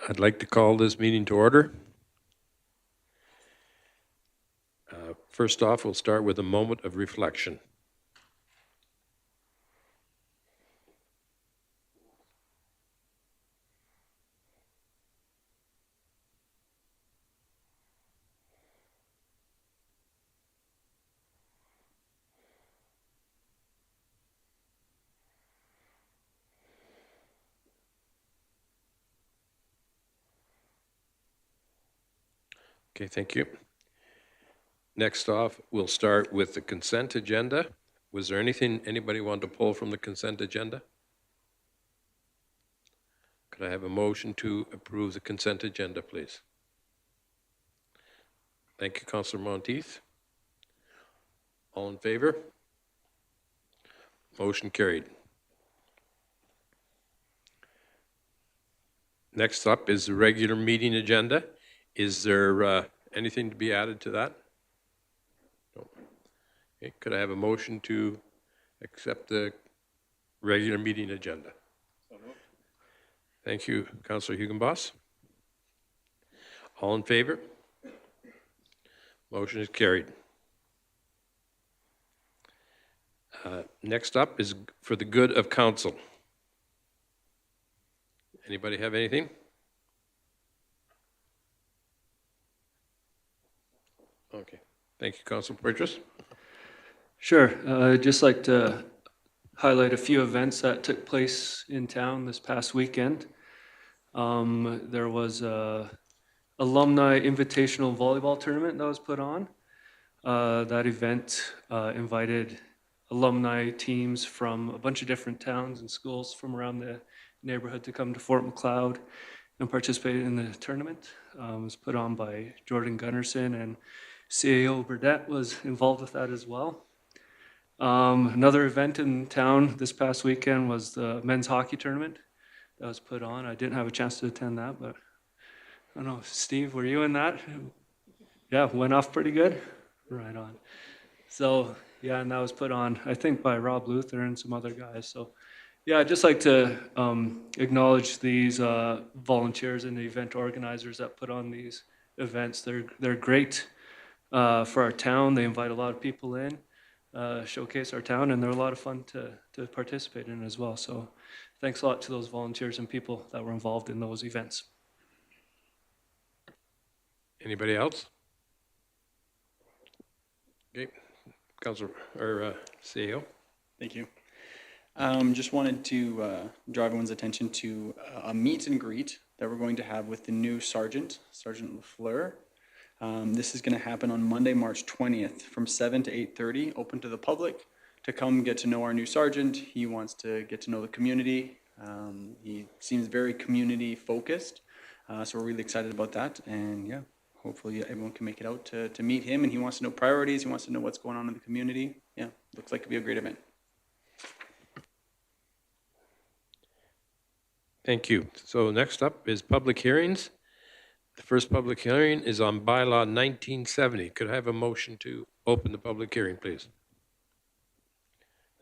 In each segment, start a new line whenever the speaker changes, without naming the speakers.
I'd like to call this meeting to order. First off, we'll start with a moment of reflection. Okay, thank you. Next off, we'll start with the consent agenda. Was there anything anybody wanted to pull from the consent agenda? Could I have a motion to approve the consent agenda, please? Thank you, Councillor Monteith. All in favor? Motion carried. Next up is the regular meeting agenda. Is there anything to be added to that? No. Okay, could I have a motion to accept the regular meeting agenda? Thank you, Councillor Hugenboss. All in favor? Motion is carried. Next up is for the good of council. Anybody have anything? Okay. Thank you, Councillor Burgess.
Sure. I'd just like to highlight a few events that took place in town this past weekend. There was a alumni invitational volleyball tournament that was put on. That event invited alumni teams from a bunch of different towns and schools from around the neighborhood to come to Fort Macleod and participate in the tournament. It was put on by Jordan Gunnarsson, and CAO Burdett was involved with that as well. Another event in town this past weekend was the men's hockey tournament that was put on. I didn't have a chance to attend that, but I don't know, Steve, were you in that? Yeah, went off pretty good? Right on. So, yeah, and that was put on, I think, by Rob Luther and some other guys. So, yeah, I'd just like to acknowledge these volunteers and the event organizers that put on these events. They're great for our town. They invite a lot of people in, showcase our town, and they're a lot of fun to participate in as well. So thanks a lot to those volunteers and people that were involved in those events.
Anybody else? Okay. Councillor or CEO.
Thank you. Just wanted to draw everyone's attention to a meet and greet that we're going to have with the new Sergeant Lafleur. This is going to happen on Monday, March 20th from 7 to 8:30, open to the public to come get to know our new sergeant. He wants to get to know the community. He seems very community focused, so we're really excited about that. And yeah, hopefully everyone can make it out to meet him. And he wants to know priorities. He wants to know what's going on in the community. Yeah, looks like it'll be a great event.
Thank you. So next up is public hearings. The first public hearing is on bylaw 1970. Could I have a motion to open the public hearing, please?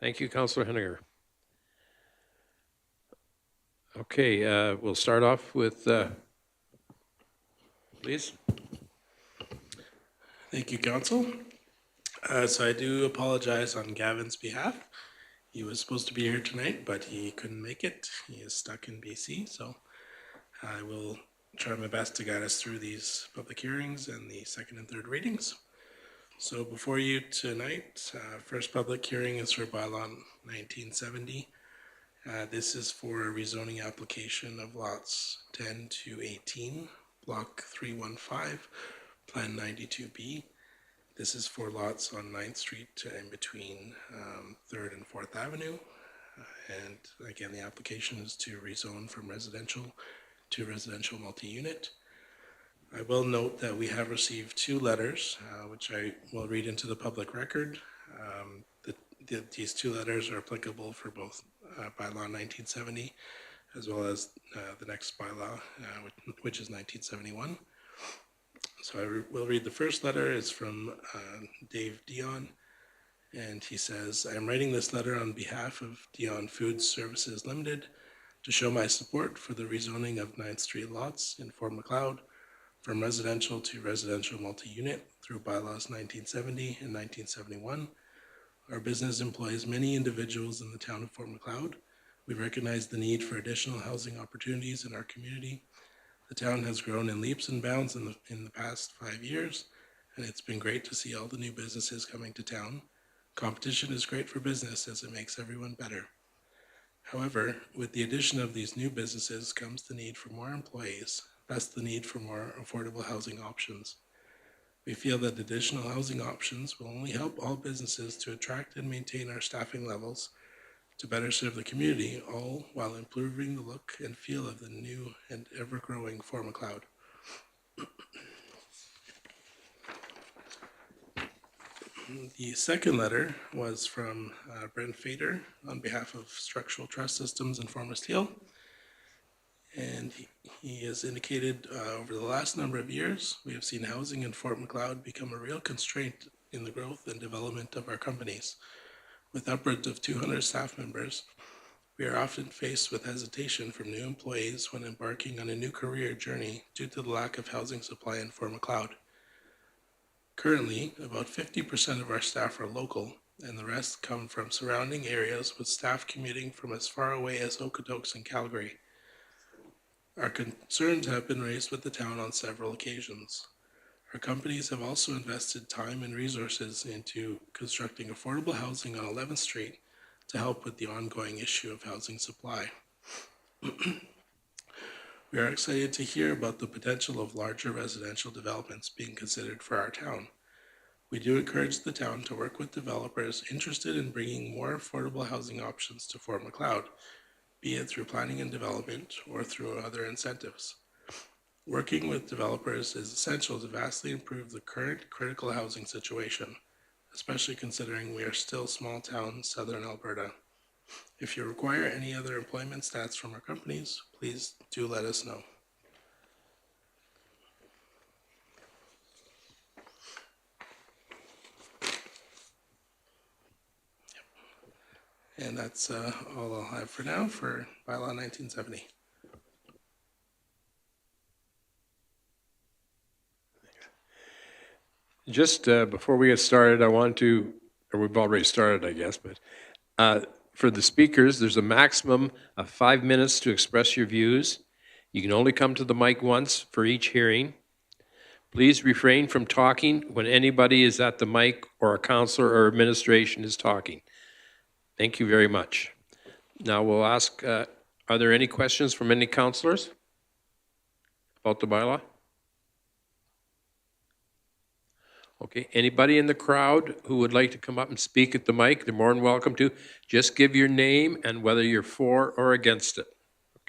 Thank you, Councillor Henniger. Okay, we'll start off with, please.
Thank you, Council. So I do apologize on Gavin's behalf. He was supposed to be here tonight, but he couldn't make it. He is stuck in BC, so I will try my best to guide us through these public hearings and the second and third readings. So before you tonight, first public hearing is for bylaw 1970. This is for a rezoning application of lots 10 to 18, block 315, plan 92B. This is for lots on 9th Street in between 3rd and 4th Avenue. And again, the application is to rezone from residential to residential multi-unit. I will note that we have received two letters, which I will read into the public record. These two letters are applicable for both bylaw 1970 as well as the next bylaw, which is 1971. So I will read the first letter. It's from Dave Dion, and he says, I am writing this letter on behalf of Dion Food Services Limited, to show my support for the rezoning of 9th Street lots in Fort Macleod from residential to residential multi-unit through bylaws 1970 and 1971. Our business employs many individuals in the town of Fort Macleod. We recognize the need for additional housing opportunities in our community. The town has grown in leaps and bounds in the past 5 years, and it's been great to see all the new businesses coming to town. Competition is great for business as it makes everyone better. However, with the addition of these new businesses comes the need for more employees, thus the need for more affordable housing options. We feel that additional housing options will only help all businesses to attract and maintain our staffing levels to better serve the community, all while improving the look and feel of the new and ever-growing Fort Macleod. The second letter was from Brent Fader on behalf of Structural Trust Systems in Forest Hill. And he has indicated over the last number of years, we have seen housing in Fort Macleod become a real constraint in the growth and development of our companies. With upwards of 200 staff members, we are often faced with hesitation from new employees when embarking on a new career journey due to the lack of housing supply in Fort Macleod. Currently, about 50% of our staff are local, and the rest come from surrounding areas with staff commuting from as far away as Okotoks and Calgary. Our concerns have been raised with the town on several occasions. Our companies have also invested time and resources into constructing affordable housing on 11th Street to help with the ongoing issue of housing supply. We are excited to hear about the potential of larger residential developments being considered for our town. We do encourage the town to work with developers interested in bringing more affordable housing options to Fort Macleod, be it through planning and development or through other incentives. Working with developers is essential to vastly improve the current critical housing situation, especially considering we are still small town southern Alberta. If you require any other employment stats from our companies, please do let us know. And that's all I'll have for now for Bylaw 1970.
Just before we get started, I want to, or we've already started, I guess, but for the speakers, there's a maximum of 5 minutes to express your views. You can only come to the mic once for each hearing. Please refrain from talking when anybody is at the mic or a counselor or administration is talking. Thank you very much. Now we'll ask, are there any questions from any counselors about the bylaw? Okay, anybody in the crowd who would like to come up and speak at the mic, they're more than welcome to. Just give your name and whether you're for or against it.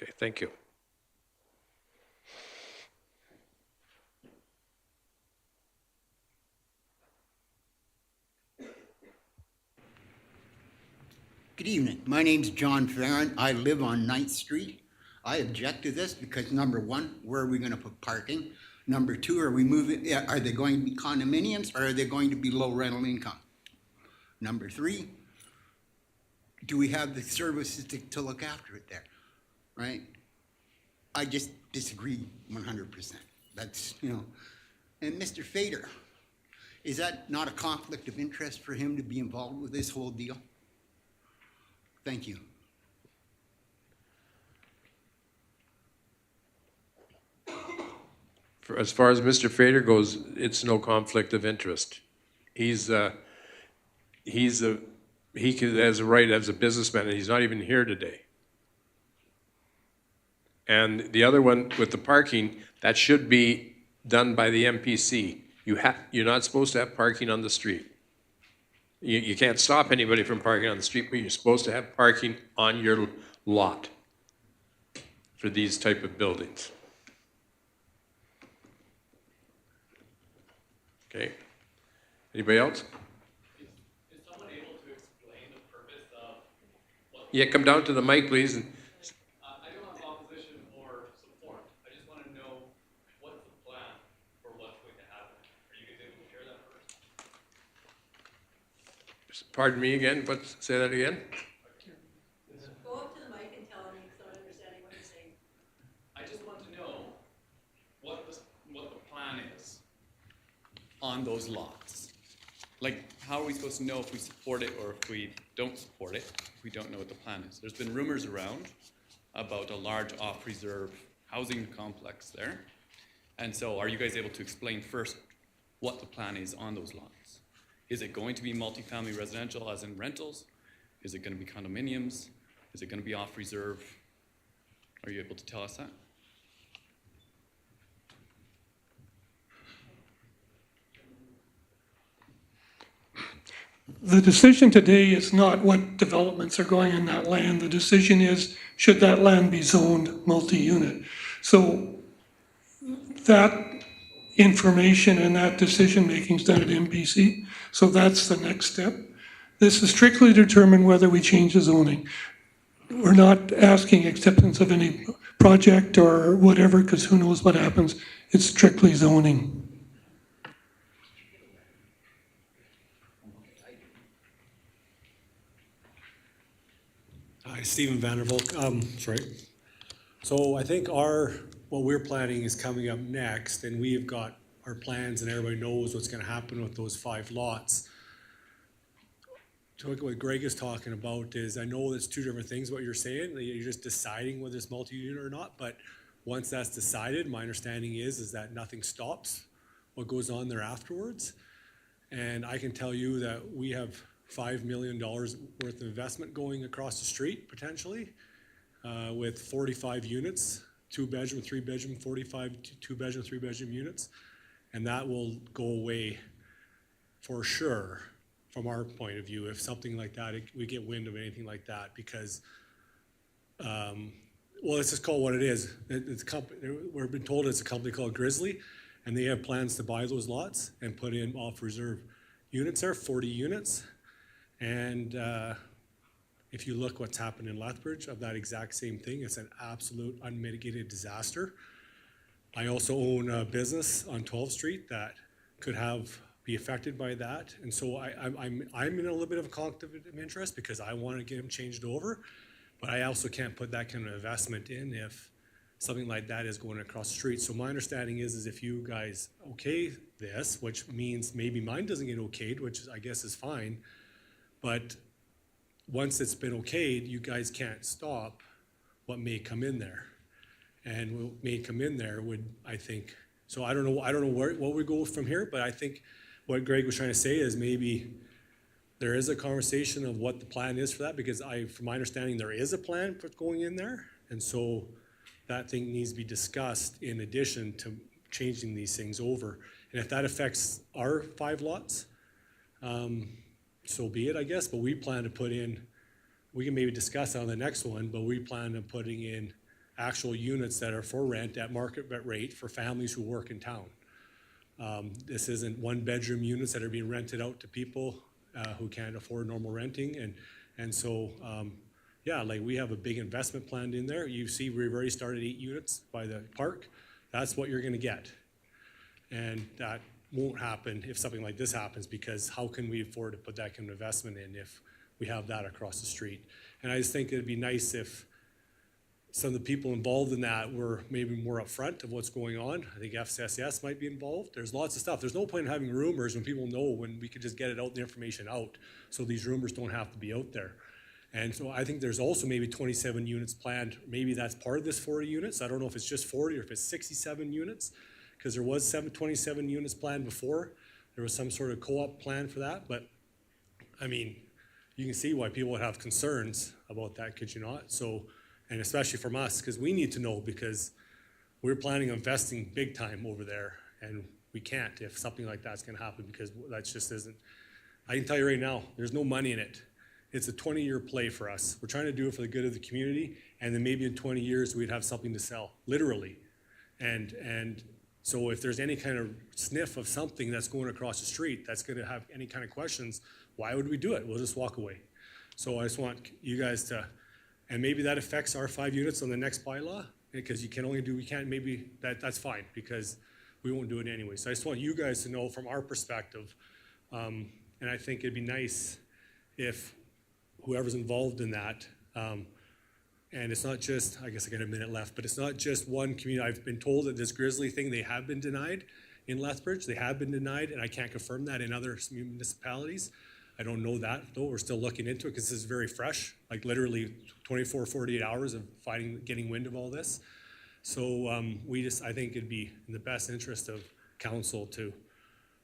Okay, thank you.
Good evening. My name's John Farron. I live on 9th Street. I object to this because number one, where are we going to put parking? Number two, are they going to be condominiums or are they going to be low rental income? Number three, do we have the services to look after it there, right? I just disagree 100%. That's, and Mr. Fader, is that not a conflict of interest for him to be involved with this whole deal? Thank you.
As far as Mr. Fader goes, it's no conflict of interest. He has a right as a businessman, and he's not even here today. And the other one with the parking, that should be done by the MPC. You're not supposed to have parking on the street. You can't stop anybody from parking on the street, but you're supposed to have parking on your lot for these type of buildings. Okay. Anybody else?
Is someone able to explain the purpose of what?
Yeah, come down to the mic, please. And
I don't have opposition or support. I just want to know what's the plan for what's going to happen. Are you guys able to share that first?
pardon me again, but say that again.
Go up to the mic and tell him so I understand
on those lots? Like, how are we supposed to know if we support it or if we don't support it, if we don't know what the plan is? There's been rumors around about a large off-reserve housing complex there. And so are you guys able to explain first what the plan is on those lots? Is it going to be multifamily residential as in rentals? Is it going to be condominiums? Is it going to be off-reserve? Are you able to tell us that?
The decision today is not what developments are going in that land. The decision is, should that land be zoned multi-unit? So that information and that decision-making is done at MPC. So that's the next step. This is strictly to determine whether we change the zoning. We're not asking acceptance of any project or whatever, because who knows what happens. It's strictly zoning.
Hi, Stephen Vandervolk. Sorry. So I think what we're planning is coming up next, and we've got our plans, and everybody knows what's going to happen with those 5 lots. So what Greg is talking about is, I know it's 2 different things what you're saying. You're just deciding whether it's multi-unit or not. But once that's decided, my understanding is that nothing stops what goes on there afterwards. And I can tell you that we have $5 million worth of investment going across the street potentially, with 45 units, 2-bedroom, 3-bedroom, 45 2-bedroom, 3-bedroom units, and that will go away for sure from our point of view if something like that, we get wind of anything like that, because well, let's just call it what it is. We've been told it's a company called Grizzly, and they have plans to buy those lots and put in off-reserve units there, 40 units. And if you look what's happened in Lethbridge of that exact same thing, it's an absolute unmitigated disaster. I also own a business on 12th Street that could be affected by that. And so I'm in a little bit of a conflict of interest because I want to get them changed over, but I also can't put that kind of investment in if something like that is going across the street. So my understanding is if you guys okay this, which means maybe mine doesn't get okayed, which I guess is fine, but once it's been okayed, you guys can't stop what may come in there. And what may come in there would, I think, so I don't know what we go from here, but I think what Greg was trying to say is maybe there is a conversation of what the plan is for that, because from my understanding, there is a plan for going in there. And so that thing needs to be discussed in addition to changing these things over. And if that affects our 5 lots, so be it, I guess, but we plan to put in, we can maybe discuss on the next one, but we plan on putting in actual units that are for rent at market rate for families who work in town. This isn't 1-bedroom units that are being rented out to people who can't afford normal renting. And so, yeah, like we have a big investment planned in there. You see, we've already started 8 units by the park. That's what you're gonna get. And that won't happen if something like this happens, because how can we afford to put that kind of investment in if we have that across the street? And I just think it'd be nice if some of the people involved in that were maybe more upfront of what's going on. I think FCSS might be involved. There's lots of stuff. There's no point in having rumors when people know, when we could just get it out, the information out, so these rumors don't have to be out there. And so I think there's also maybe 27 units planned. Maybe that's part of this 40 units. I don't know if it's just 40 or if it's 67 units, because there was 27 units planned before. There was some sort of co-op plan for that, but I mean, you can see why people would have concerns about that, could you not? So, and especially from us, because we need to know, because we're planning on investing big time over there, and we can't if something like that's gonna happen, because that just isn't, I can tell you right now, there's no money in it. It's a 20-year play for us. We're trying to do it for the good of the community, and then maybe in 20 years, we'd have something to sell, literally. And so if there's any kind of sniff of something that's going across the street that's gonna have any kind of questions, why would we do it? We'll just walk away. So I just want you guys to, and maybe that affects our 5 units on the next bylaw, because you can only do, we can't, maybe that's fine, because we won't do it anyway. So I just want you guys to know from our perspective, and I think it'd be nice if whoever's involved in that, and it's not just, I guess I got a minute left, but it's not just one community. I've been told that this Grizzly thing, they have been denied. in Lethbridge. They have been denied, and I can't confirm that in other municipalities. I don't know that, though. We're still looking into it because this is very fresh, like literally 24, 48 hours of getting wind of all this. So I think it'd be in the best interest of council to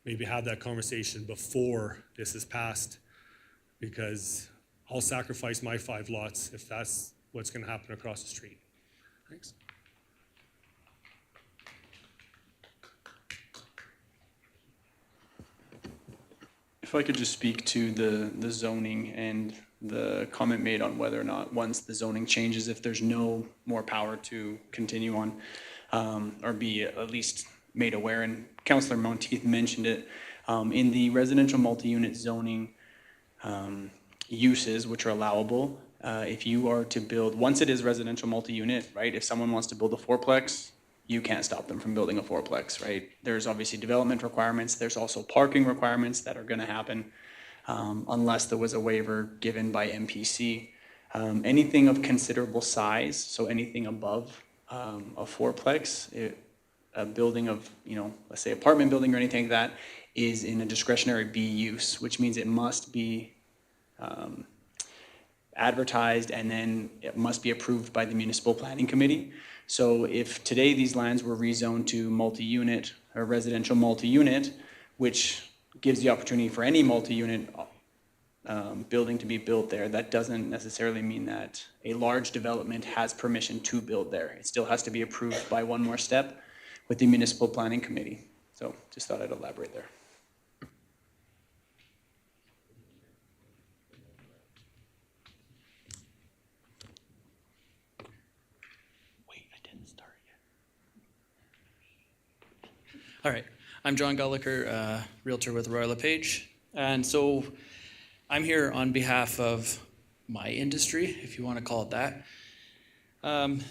maybe have that conversation before this is passed, because I'll sacrifice my 5 lots if that's what's going to happen across the street. Thanks.
If I could just speak to the zoning and the comment made on whether or not, once the zoning changes, if there's no more power to continue on, or be at least made aware, and Councillor Monteith mentioned it, in the residential multi-unit zoning uses which are allowable, if you are to build, once it is residential multi-unit, right, if someone wants to build a fourplex, you can't stop them from building a fourplex, right? There's obviously development requirements. There's also parking requirements that are going to happen unless there was a waiver given by MPC. Anything of considerable size, so anything above a fourplex, a building of, let's say apartment building or anything like that, is in a discretionary B use, which means it must be advertised, and then it must be approved by the municipal planning committee. So if today these lands were rezoned to multi-unit or residential multi-unit, which gives the opportunity for any multi-unit building to be built there, that doesn't necessarily mean that a large development has permission to build there. It still has to be approved by one more step with the municipal planning committee. So just thought I'd elaborate there.
All right, I'm John Gulliker, Realtor with Royal LePage. And so I'm here on behalf of my industry, if you want to call it that.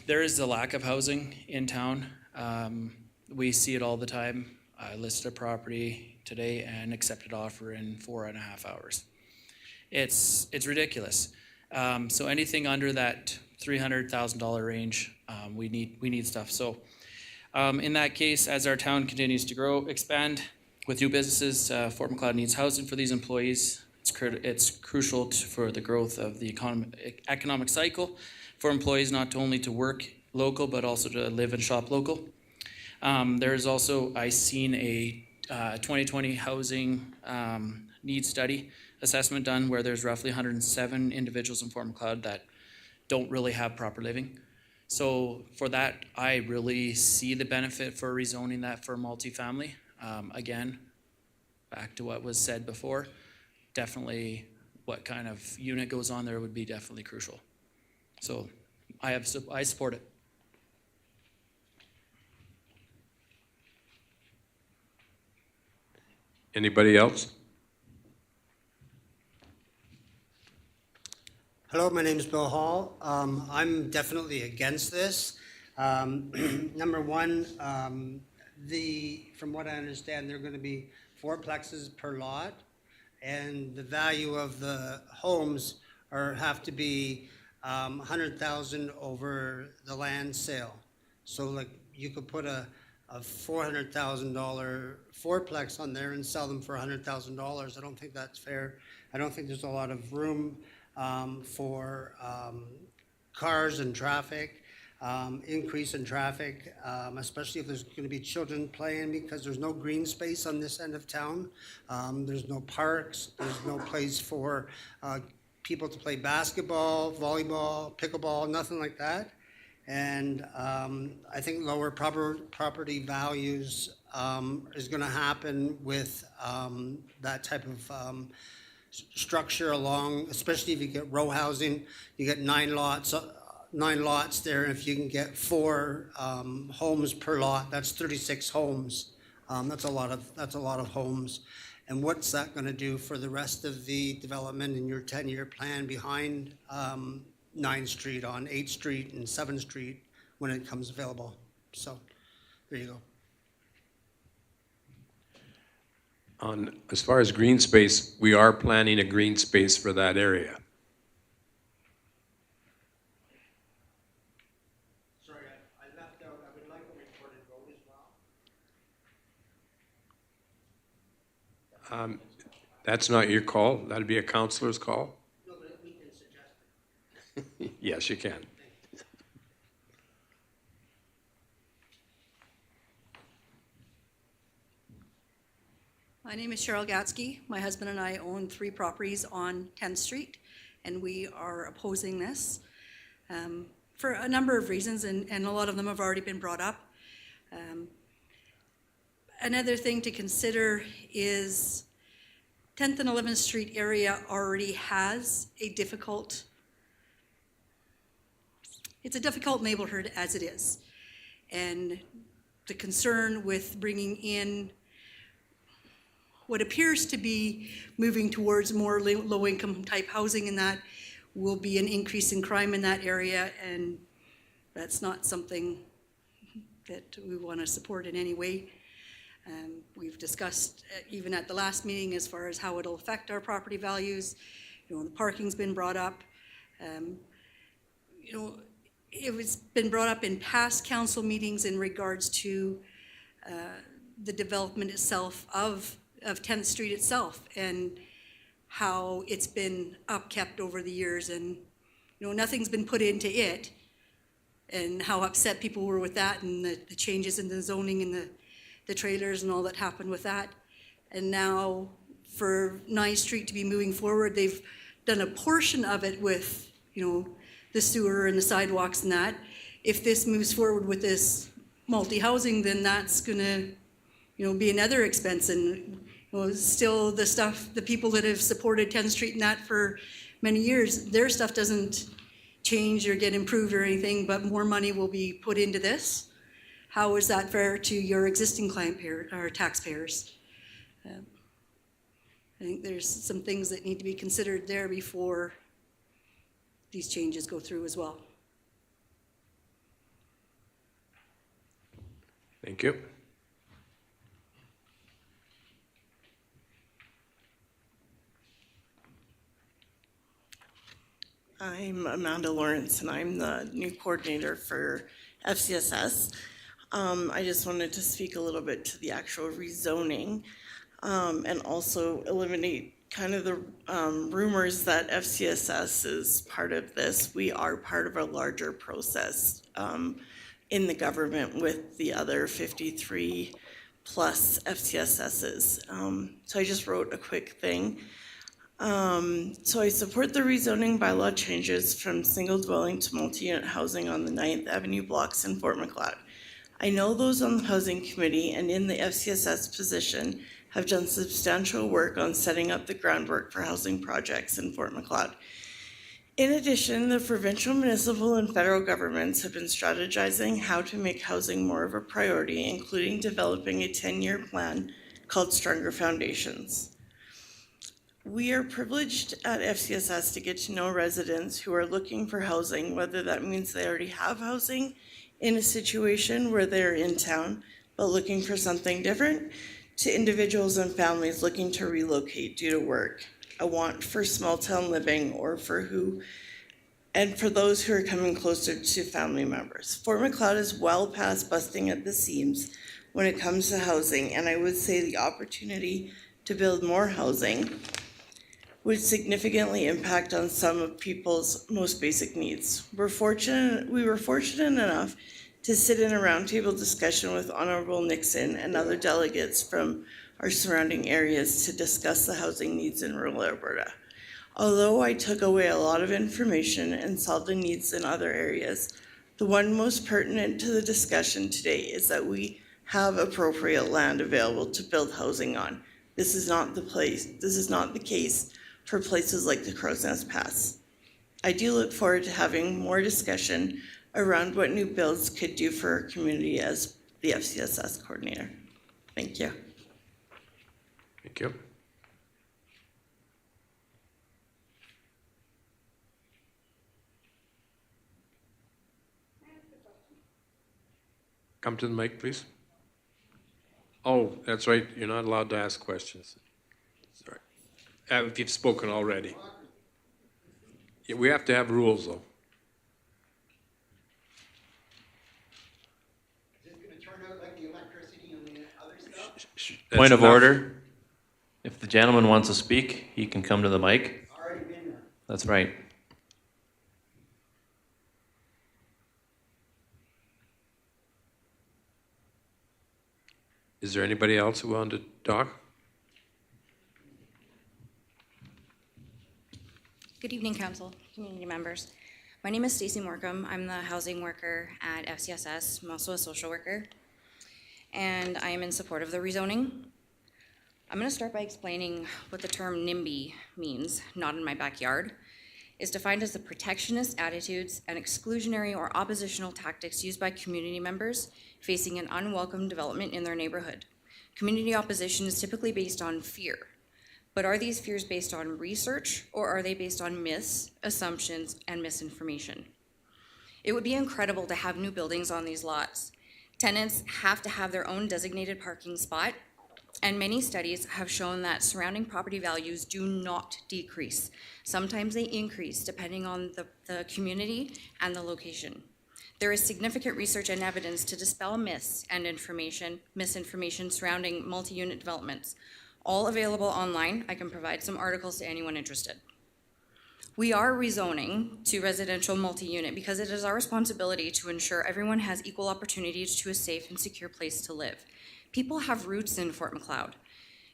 There is a lack of housing in town. We see it all the time. I listed a property today and accepted offer in 4.5 hours. It's ridiculous. So anything under that $300,000 range, we need stuff. So in that case, as our town continues to expand with new businesses, Fort Macleod needs housing for these employees. It's crucial for the growth of the economic cycle for employees, not only to work local, but also to live and shop local. There is also, I seen a 2020 housing needs study assessment done where there's roughly 107 individuals in Fort Macleod that don't really have proper living. So for that, I really see the benefit for rezoning that for multifamily. Again, back to what was said before, definitely what kind of unit goes on there would be definitely crucial. So I support it.
Anybody else?
Hello, my name is Bill Hall. I'm definitely against this. Number one, from what I understand, there are going to be fourplexes per lot, and the value of the homes have to be $100,000 over the land sale. So like you could put a $400,000 fourplex on there and sell them for $100,000. I don't think that's fair. I don't think there's a lot of room for cars and traffic, increase in traffic, especially if there's going to be children playing, because there's no green space on this end of town. There's no parks. There's no place for people to play basketball, volleyball, pickleball, nothing like that. And I think lower property values is going to happen with that type of structure along, especially if you get row housing. You get 9 lots there, and if you can get 4 homes per lot, that's 36 homes. That's a lot of homes. And what's that going to do for the rest of the development in your 10-year plan behind 9th Street, on 8th Street and 7th Street when it comes available? So there you go.
As far as green space, we are planning a green space for that area.
Sorry, I left out, I would like a recorded vote as well.
That's not your call. That'd be a counselor's call.
No, but we can suggest it.
Yes, you can.
My name is Cheryl Gatsky. My husband and I own 3 properties on 10th Street, and we are opposing this for a number of reasons, and a lot of them have already been brought up. Another thing to consider is 10th and 11th Street area already has it's a difficult neighborhood as it is. And the concern with bringing in what appears to be moving towards more low-income type housing in that will be an increase in crime in that area, and that's not something that we want to support in any way. We've discussed even at the last meeting as far as how it'll affect our property values. You know, the parking's been brought up. You know, it was been brought up in past council meetings in regards to the development itself of 10th Street itself and how it's been upkept over the years, and you know, nothing's been put into it, and how upset people were with that, and the changes in the zoning and the trailers and all that happened with that. And now for 9th Street to be moving forward, they've done a portion of it with, you know, the sewer and the sidewalks and that. If this moves forward with this multi-housing, then that's gonna, you know, be another expense. And you know, still the people that have supported 10th Street and that for many years, their stuff doesn't change or get improved or anything, but more money will be put into this. How is that fair to your existing taxpayers? I think there's some things that need to be considered there before these changes go through as well.
Thank you.
I'm Amanda Lawrence, and I'm the new coordinator for FCSS. I just wanted to speak a little bit to the actual rezoning and also eliminate kind of the rumors that FCSS is part of this. We are part of a larger process in the government with the other 53 plus FCSSs. So I just wrote a quick thing. So I support the rezoning bylaw changes from single dwelling to multi-unit housing on the 9th Avenue blocks in Fort Macleod. I know those on the Housing Committee and in the FCSS position have done substantial work on setting up the groundwork for housing projects in Fort Macleod. In addition, the provincial, municipal, and federal governments have been strategizing how to make housing more of a priority, including developing a 10-year plan called Stronger Foundations. We are privileged at FCSS to get to know residents who are looking for housing, whether that means they already have housing in a situation where they're in town but looking for something different, to individuals and families looking to relocate due to work, a want for small town living, or for those who are coming closer to family members. Fort Macleod is well past busting at the seams when it comes to housing, and I would say the opportunity to build more housing would significantly impact on some of people's most basic needs. We were fortunate enough to sit in a roundtable discussion with Honorable Nixon and other delegates from our surrounding areas to discuss the housing needs in rural Alberta. Although I took away a lot of information and saw the needs in other areas, the one most pertinent to the discussion today is that we have appropriate land available to build housing on. This is not the case for places like the Crow's Nest Pass. I do look forward to having more discussion around what new builds could do for our community as the FCSS coordinator. Thank you.
Thank you. Come to the mic, please. Oh, that's right. You're not allowed to ask questions. Sorry. If you've spoken already. Yeah, we have to have rules, though.
Is this gonna turn out like the electricity and the other stuff?
That's
Point of
enough.
order. If the gentleman wants to speak, he can come to the mic.
Already been there.
That's right.
Is there anybody else who wanted to talk?
Good evening, Council, community members. My name is Stacy Morcom. I'm the housing worker at FCSS. I'm also a social worker, and I am in support of the rezoning. I'm going to start by explaining what the term NIMBY means, not in my backyard. Is defined as the protectionist attitudes and exclusionary or oppositional tactics used by community members facing an unwelcome development in their neighborhood. Community opposition is typically based on fear. But are these fears based on research, or are they based on myths, assumptions, and misinformation? It would be incredible to have new buildings on these lots. Tenants have to have their own designated parking spot, and many studies have shown that surrounding property values do not decrease. Sometimes they increase depending on the community and the location. There is significant research and evidence to dispel myths and misinformation surrounding multi-unit developments. All available online. I can provide some articles to anyone interested. We are rezoning to residential multi-unit because it is our responsibility to ensure everyone has equal opportunities to a safe and secure place to live. People have roots in Fort Macleod.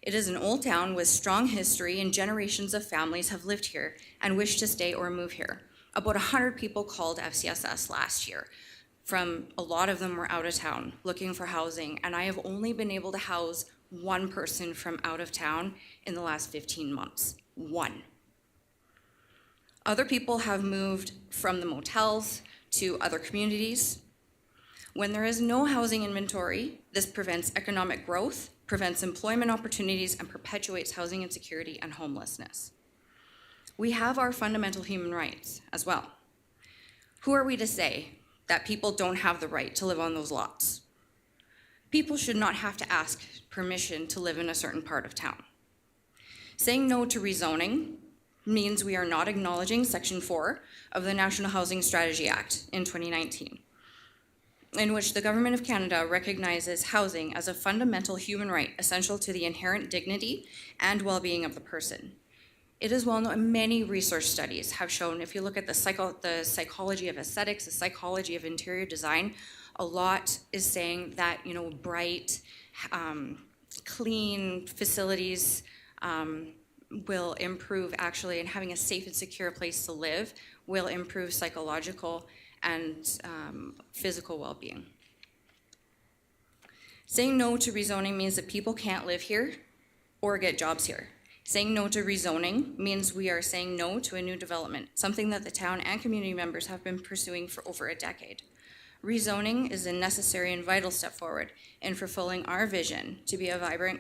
It is an old town with strong history, and generations of families have lived here and wish to stay or move here. About 100 people called FCSS last year. A lot of them were out of town looking for housing, and I have only been able to house one person from out of town in the last 15 months. One. Other people have moved from the motels to other communities. When there is no housing inventory, this prevents economic growth, prevents employment opportunities, and perpetuates housing insecurity and homelessness. We have our fundamental human rights as well. Who are we to say that people don't have the right to live on those lots? People should not have to ask permission to live in a certain part of town. Saying no to rezoning means we are not acknowledging Section 4 of the National Housing Strategy Act in 2019, in which the Government of Canada recognizes housing as a fundamental human right essential to the inherent dignity and well-being of the person. It is well known, many research studies have shown, if you look at the psychology of aesthetics, the psychology of interior design, a lot is saying that, bright, clean facilities will improve actually, and having a safe and secure place to live will improve psychological and physical well-being. Saying no to rezoning means that people can't live here or get jobs here. Saying no to rezoning means we are saying no to a new development, something that the town and community members have been pursuing for over a decade. Rezoning is a necessary and vital step forward in fulfilling our vision to be a vibrant,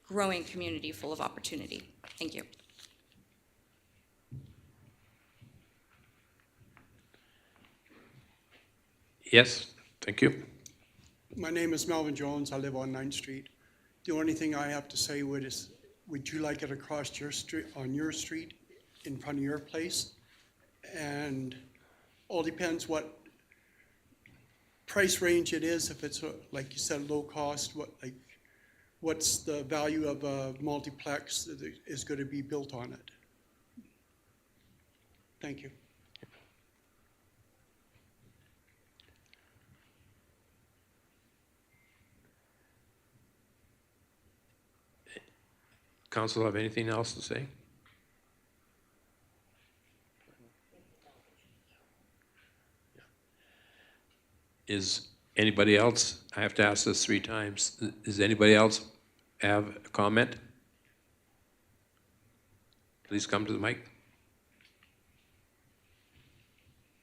growing community full of opportunity. Thank you.
Yes, thank you.
My name is Melvin Jones. I live on 9th Street. The only thing I have to say is, would you like it across your street, on your street, in front of your place? And all depends what price range it is. If it's, like you said, low cost, what's the value of a multiplex that is going to be built on it? Thank you.
Council have anything else to say? Is anybody else, I have to ask this 3 times, does anybody else have a comment? Please come to the mic.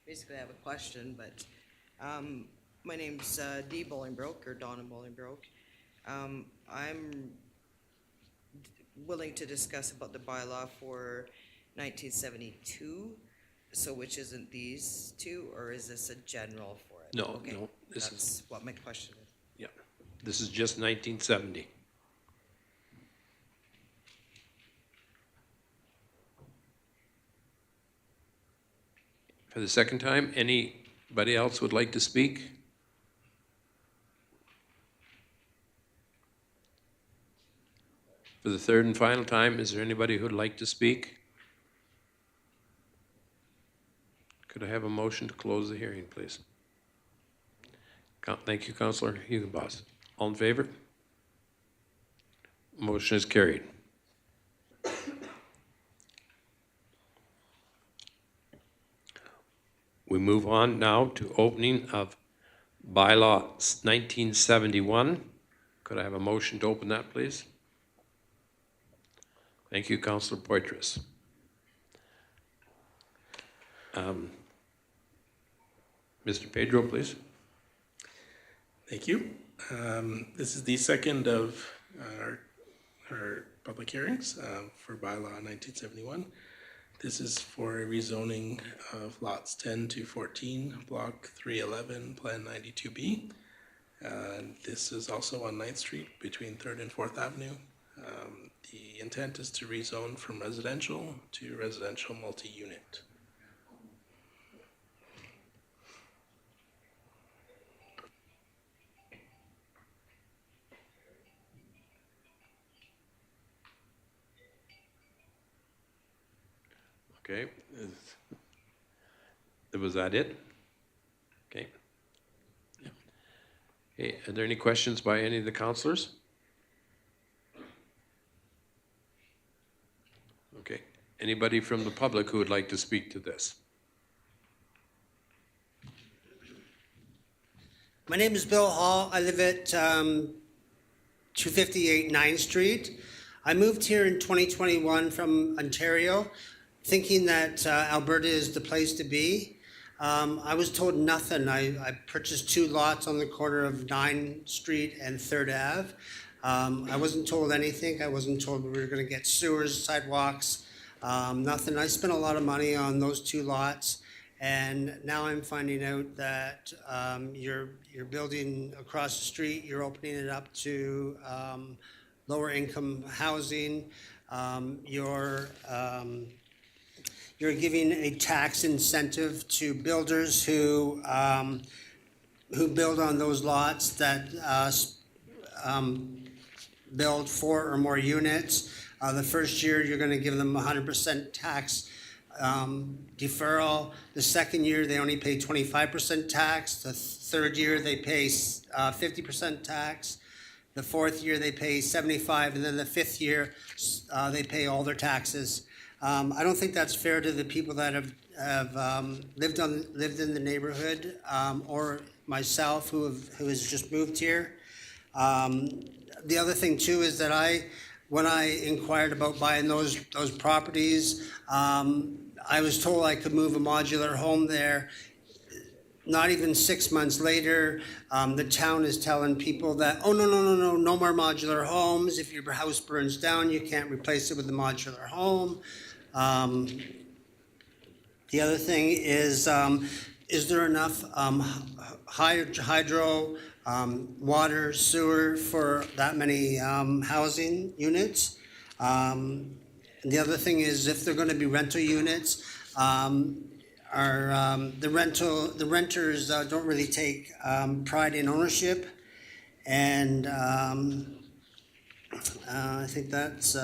Basically, I have a question, but my name's Dee Bolingbroke, or Donna Bolingbroke. I'm willing to discuss about the bylaw for 1972. So which isn't these two, or is this a general for it?
No,
Okay.
no, this
That's
is,
what my question is.
yeah, this is just 1970. For the second time, anybody else would like to speak? For the third and final time, is there anybody who'd like to speak? Could I have a motion to close the hearing, please? Thank you, Councillor Hugenboss. All in favor? Motion is carried. We move on now to opening of bylaw 1971. Could I have a motion to open that, please? Thank you, Councillor Poitras. Mr. Pedro, please.
Thank you. This is the second of our public hearings for bylaw 1971. This is for a rezoning of lots 10 to 14, block 311, plan 92B. This is also on 9th Street between 3rd and 4th Avenue. The intent is to rezone from residential to residential multi-unit.
Okay. Was that it? Okay. Okay, are there any questions by any of the councillors? Okay. Anybody from the public who would like to speak to this?
My name is Bill Hall. I live at 258 9th Street. I moved here in 2021 from Ontario, thinking that Alberta is the place to be. I was told nothing. I purchased 2 lots on the corner of 9th Street and 3rd Ave. I wasn't told anything. I wasn't told we were going to get sewers, sidewalks, nothing. I spent a lot of money on those 2 lots, and now I'm finding out that you're building across the street. You're opening it up to lower income housing. You're giving a tax incentive to builders who build on those lots that build 4 or more units. The first year, you're going to give them 100% tax deferral. The second year, they only pay 25% tax. The third year, they pay 50% tax. The fourth year, they pay 75%, and then the fifth year, they pay all their taxes. I don't think that's fair to the people that have lived in the neighborhood, or myself who has just moved here. The other thing too is that when I inquired about buying those properties, I was told I could move a modular home there. Not even 6 months later, the town is telling people that, oh, no more modular homes. If your house burns down, you can't replace it with a modular home. The other thing is there enough hydro, water, sewer for that many housing units? The other thing is, if they're going to be rental units, the renters don't really take pride in ownership, and I think that's.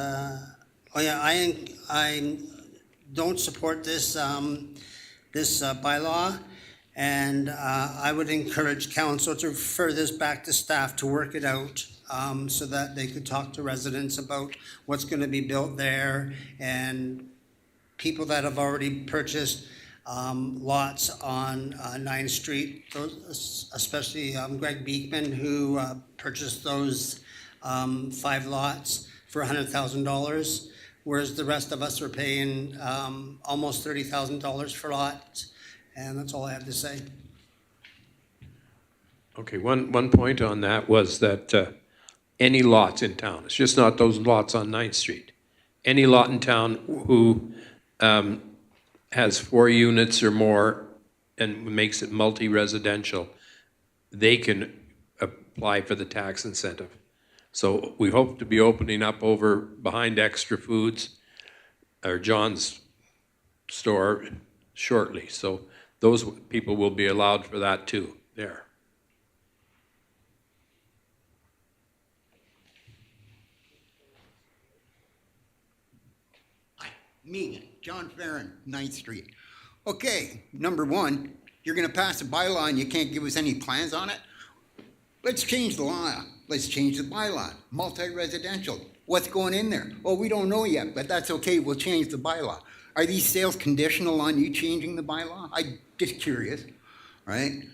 I don't support this bylaw, and I would encourage council to refer this back to staff to work it out, so that they could talk to residents about what's going to be built there, and people that have already purchased lots on 9th Street, especially Greg Beekman, who purchased those 5 lots for $100,000, whereas the rest of us are paying almost $30,000 for lots, and that's all I have to say.
Okay, one point on that was that any lots in town, it's just not those lots on 9th Street, any lot in town who has 4 units or more and makes it multi-residential, they can apply for the tax incentive. So we hope to be opening up over behind Extra Foods or John's store shortly. So those people will be allowed for that too there.
Megan, John Farren, 9th Street. Okay, number one, you're gonna pass a bylaw and you can't give us any plans on it? Let's change the law. Let's change the bylaw. Multi-residential. What's going in there? Well, we don't know yet, but that's okay. We'll change the bylaw. Are these sales conditional on you changing the bylaw? I'm just curious, right?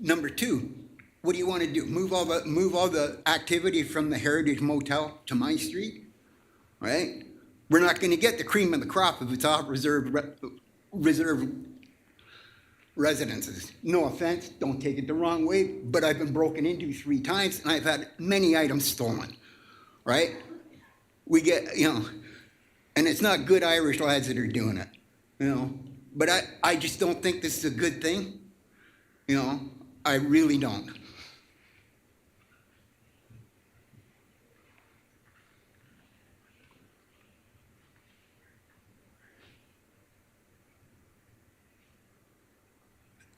Number two, what do you want to do? Move all the activity from the Heritage Motel to my street, right? We're not going to get the cream of the crop if it's off reserve residences. No offense, don't take it the wrong way, but I've been broken into 3 times and I've had many items stolen, right? We get, and it's not good Irish lads that are doing it, but I just don't think this is a good thing, I really don't.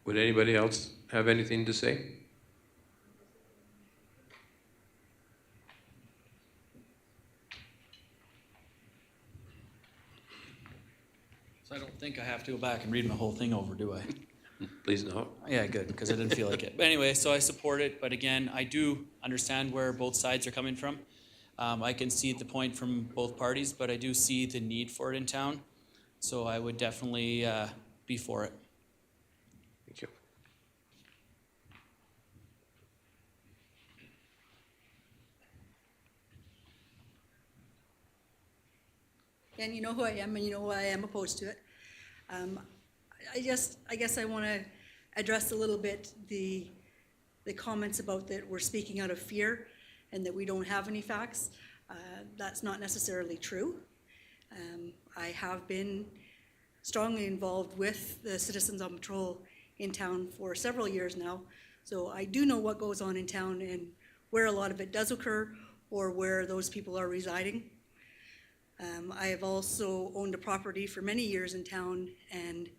Would anybody else have anything to say?
So I don't think I have to go back and read my whole thing over, do I?
Please no.
Yeah, good, because I didn't feel like it. But anyway, so I support it, but again, I do understand where both sides are coming from. I can see the point from both parties, but I do see the need for it in town. So I would definitely be for it.
Thank you.
And you know who I am, and you know why I am opposed to it. I guess I want to address a little bit the comments about that we're speaking out of fear and that we don't have any facts. That's not necessarily true. I have been strongly involved with the Citizens on Patrol in town for several years now, so I do know what goes on in town and where a lot of it does occur or where those people are residing. I have also owned a property for many years in town and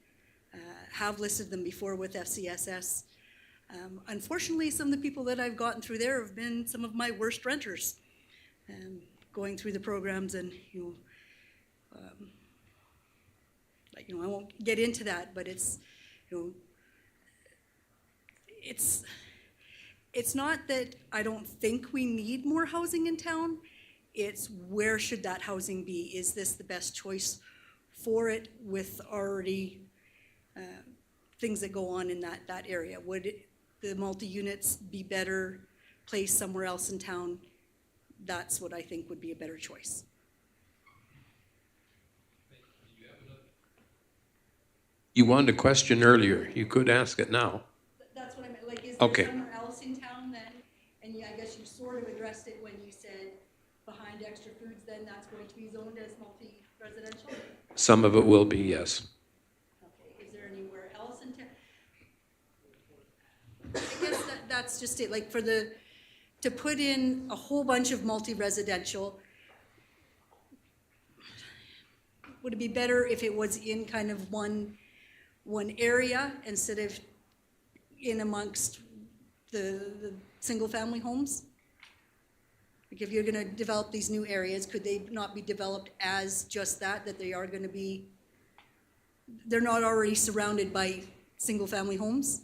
have listed them before with FCSS. Unfortunately, some of the people that I've gotten through there have been some of my worst renters. Going through the programs and, I won't get into that, but it's not that I don't think we need more housing in town. It's where should that housing be? Is this the best choice for it with already things that go on in that area? Would the multi-units be better placed somewhere else in town? That's what I think would be a better choice.
You wanted a question earlier. You could ask it now.
That's what I meant. Like, is there
Okay.
somewhere else in town then? And I guess you sort of addressed it when you said behind Extra Foods, then that's going to be zoned as multi-residential?
Some of it will be, yes.
Okay, is there anywhere else in town? I guess that's just it, like to put in a whole bunch of multi-residential, would it be better if it was in kind of one area instead of in amongst the single-family homes? Like if you're gonna develop these new areas, could they not be developed as just that they are gonna be, they're not already surrounded by single-family homes?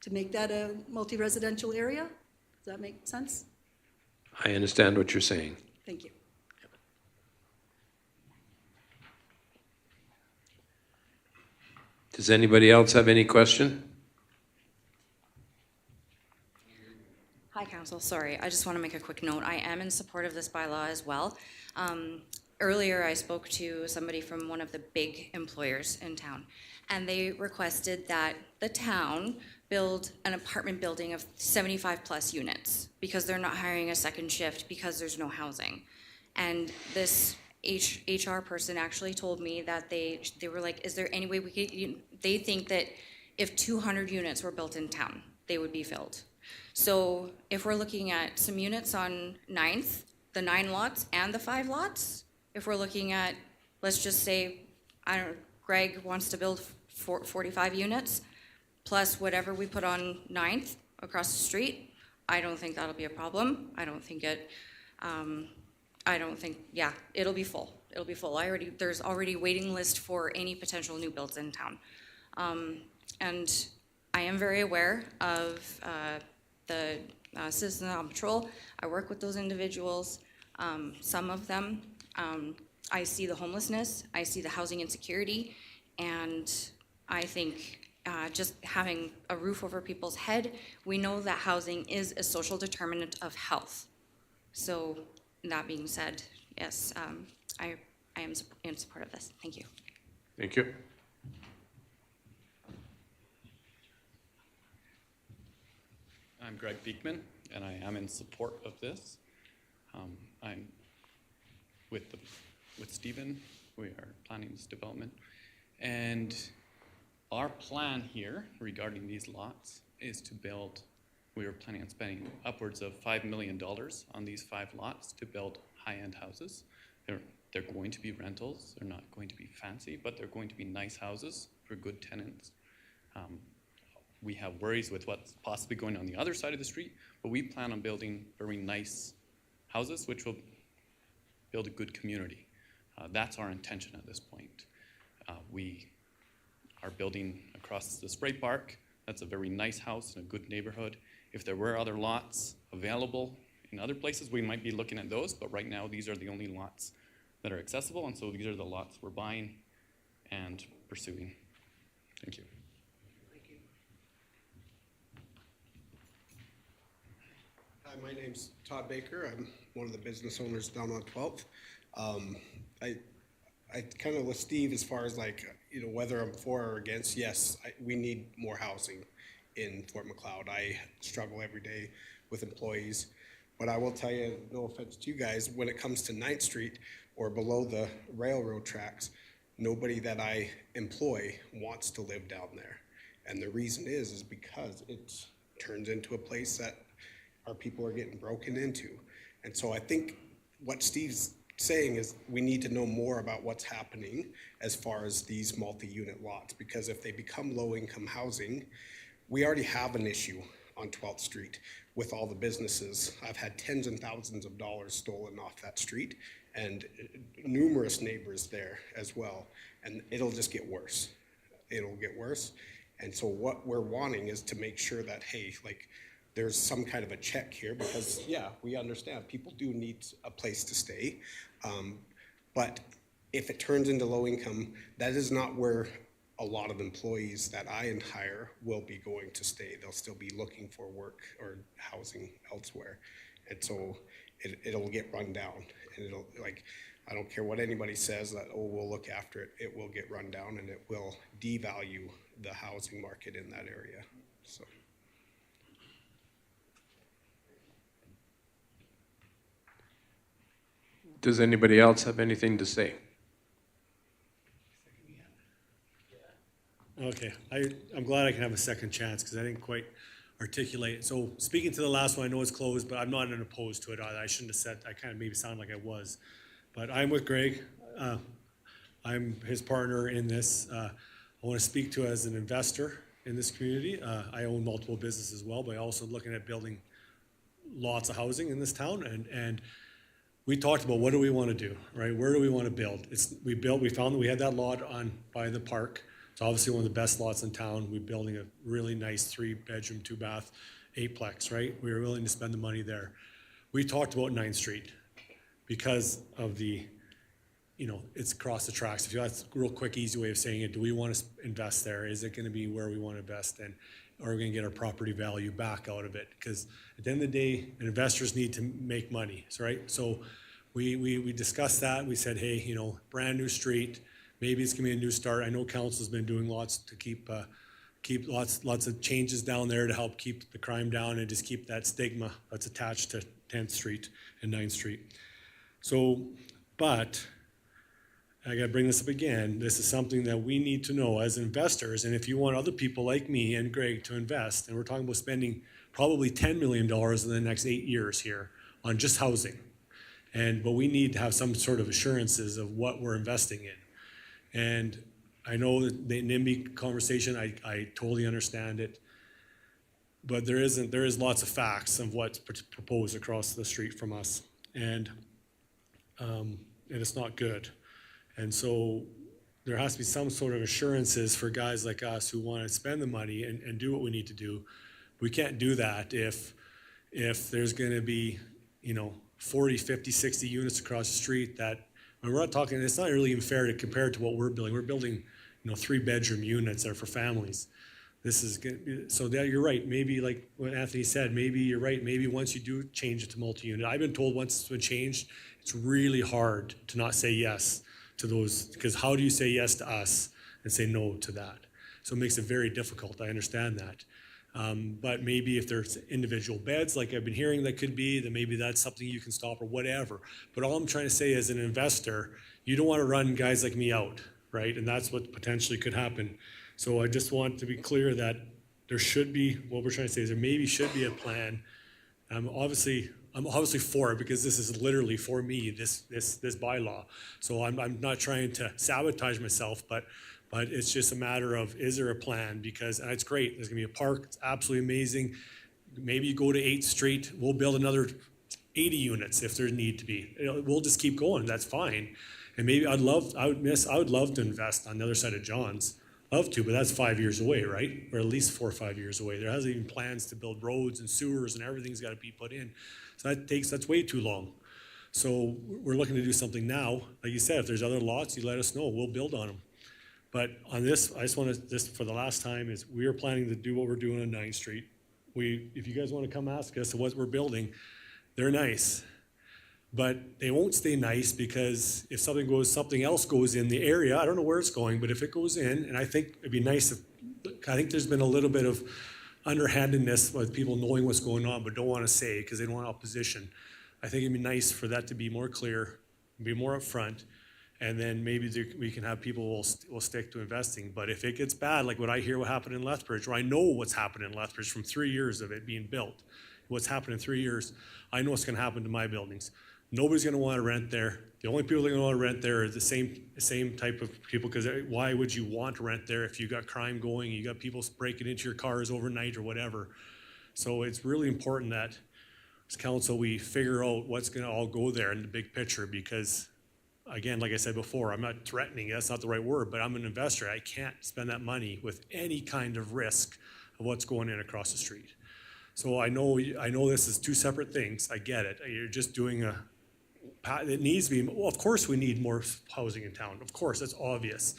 To make that a multi-residential area? Does that make sense?
I understand what you're saying.
Thank you.
Does anybody else have any question?
Hi, Council. Sorry, I just want to make a quick note. I am in support of this bylaw as well. Earlier, I spoke to somebody from one of the big employers in town, and they requested that the town build an apartment building of 75-plus units because they're not hiring a second shift because there's no housing. And this HR person actually told me that they were like, is there any way we could, they think that if 200 units were built in town, they would be filled. So if we're looking at some units on 9th, the 9 lots and the 5 lots, if we're looking at, let's just say, Greg wants to build 45 units, plus whatever we put on 9th across the street, I don't think that'll be a problem. I don't think, yeah, it'll be full. It'll be full. There's already waiting list for any potential new builds in town. And I am very aware of the Citizens on Patrol. I work with those individuals. Some of them, I see the homelessness, I see the housing insecurity, and I think just having a roof over people's head, we know that housing is a social determinant of health. So that being said, yes, I am in support of this. Thank you.
Thank you.
I'm Greg Beekman, and I am in support of this. I'm with Stephen. We are planning this development, and our plan here regarding these lots is to build. We are planning on spending upwards of $5 million on these 5 lots to build high-end houses. They're going to be rentals. They're not going to be fancy, but they're going to be nice houses for good tenants. We have worries with what's possibly going on the other side of the street, but we plan on building very nice houses, which will build a good community. That's our intention at this point. We are building across the Spray Park. That's a very nice house in a good neighborhood. If there were other lots available in other places, we might be looking at those, but right now these are the only lots that are accessible, and so these are the lots we're buying and pursuing. Thank you.
Hi, my name's Todd Baker. I'm one of the business owners down on 12th. I kind of with Steve as far as like, you know, whether I'm for or against, yes, we need more housing in Fort Macleod. I struggle every day with employees, but I will tell you, no offense to you guys, when it comes to 9th Street or below the railroad tracks, nobody that I employ wants to live down there. And the reason is because it turns into a place that our people are getting broken into. And so I think what Steve's saying is we need to know more about what's happening as far as these multi-unit lots, because if they become low-income housing, we already have an issue on 12th Street with all the businesses. I've had tens and thousands of dollars stolen off that street and numerous neighbors there as well. And it'll just get worse. It'll get worse. And so what we're wanting is to make sure that, hey, like, there's some kind of a check here because, yeah, we understand people do need a place to stay. But if it turns into low income, that is not where a lot of employees that I hire will be going to stay. They'll still be looking for work or housing elsewhere. And so it'll get run down. And it'll, like, I don't care what anybody says that, oh, we'll look after it. It will get run down and it will devalue the housing market in that area. So.
Does anybody else have anything to say?
Okay, I'm glad I can have a second chance because I didn't quite articulate. So speaking to the last one, I know it's closed, but I'm not opposed to it either. I shouldn't have said, I kind of maybe sounded like I was. But I'm with Greg. I'm his partner in this. I want to speak to as an investor in this community. I own multiple businesses as well, but also looking at building lots of housing in this town. And we talked about what do we want to do, right? Where do we want to build? We found that we had that lot by the park. It's obviously one of the best lots in town. We're building a really nice 3-bedroom, 2-bath, 8-plex, right? We were willing to spend the money there. We talked about 9th Street because of the, you know, it's across the tracks. If you that's a real quick, easy way of saying it, do we want to invest there? Is it going to be where we want to invest? And are we going to get our property value back out of it? Because at the end of the day, investors need to make money, right? So we discussed that. We said, hey, you know, brand new street. Maybe it's gonna be a new start. I know council's been doing lots to keep lots of changes down there to help keep the crime down and just keep that stigma that's attached to 10th Street and 9th Street. So, but I gotta bring this up again. This is something that we need to know as investors. And if you want other people like me and Greg to invest, and we're talking about spending probably $10 million in the next 8 years here on just housing. But we need to have some sort of assurances of what we're investing in. And I know that the NIMBY conversation, I totally understand it, but there is lots of facts of what's proposed across the street from us, and it's not good. And so there has to be some sort of assurances for guys like us who want to spend the money and do what we need to do. We can't do that if there's going to be, 40, 50, 60 units across the street that, when we're not talking, it's not really even fair to compare it to what we're building. We're building, 3-bedroom units that are for families. This is good. So that you're right. Maybe like what Anthony said, maybe you're right. Maybe once you do change it to multi-unit, I've been told once it's been changed, it's really hard to not say yes to those, because how do you say yes to us and say no to that? So it makes it very difficult. I understand that. But maybe if there's individual beds, like I've been hearing that could be, then maybe that's something you can stop or whatever. But all I'm trying to say as an investor, you don't want to run guys like me out, right? And that's what potentially could happen. So I just want to be clear that there should be, what we're trying to say is there maybe should be a plan. I'm obviously for it because this is literally for me, this bylaw. So I'm not trying to sabotage myself, but it's just a matter of, is there a plan? Because, and it's great, there's gonna be a park, it's absolutely amazing. Maybe you go to 8th Street, we'll build another 80 units if there need to be. We'll just keep going, that's fine. And maybe I would love to invest on the other side of John's. Love to, but that's 5 years away, right? Or at least 4 or 5 years away. There hasn't even plans to build roads and sewers and everything's got to be put in. So that's way too long. So we're looking to do something now. Like you said, if there's other lots, you let us know. We'll build on them. But on this, I just want to, just for the last time, is we are planning to do what we're doing on 9th Street. If you guys want to come ask us what we're building, they're nice. But they won't stay nice because if something else goes in the area, I don't know where it's going, but if it goes in, and I think it'd be nice I think there's been a little bit of underhandedness with people knowing what's going on, but don't want to say because they don't want opposition. I think it'd be nice for that to be more clear, be more upfront, and then maybe we can have people will stick to investing. But if it gets bad, like what I hear what happened in Lethbridge, or I know what's happened in Lethbridge from 3 years of it being built, what's happened in 3 years, I know what's going to happen to my buildings. Nobody's going to want to rent there. The only people that are going to want to rent there are the same type of people, because why would you want to rent there if you got crime going, you got people breaking into your cars overnight or whatever. So it's really important that as council we figure out what's going to all go there in the big picture, because again, like I said before, I'm not threatening, that's not the right word, but I'm an investor. I can't spend that money with any kind of risk of what's going in across the street. So I know this is two separate things. I get it. You're just doing it needs to be, well, of course we need more housing in town. Of course, that's obvious.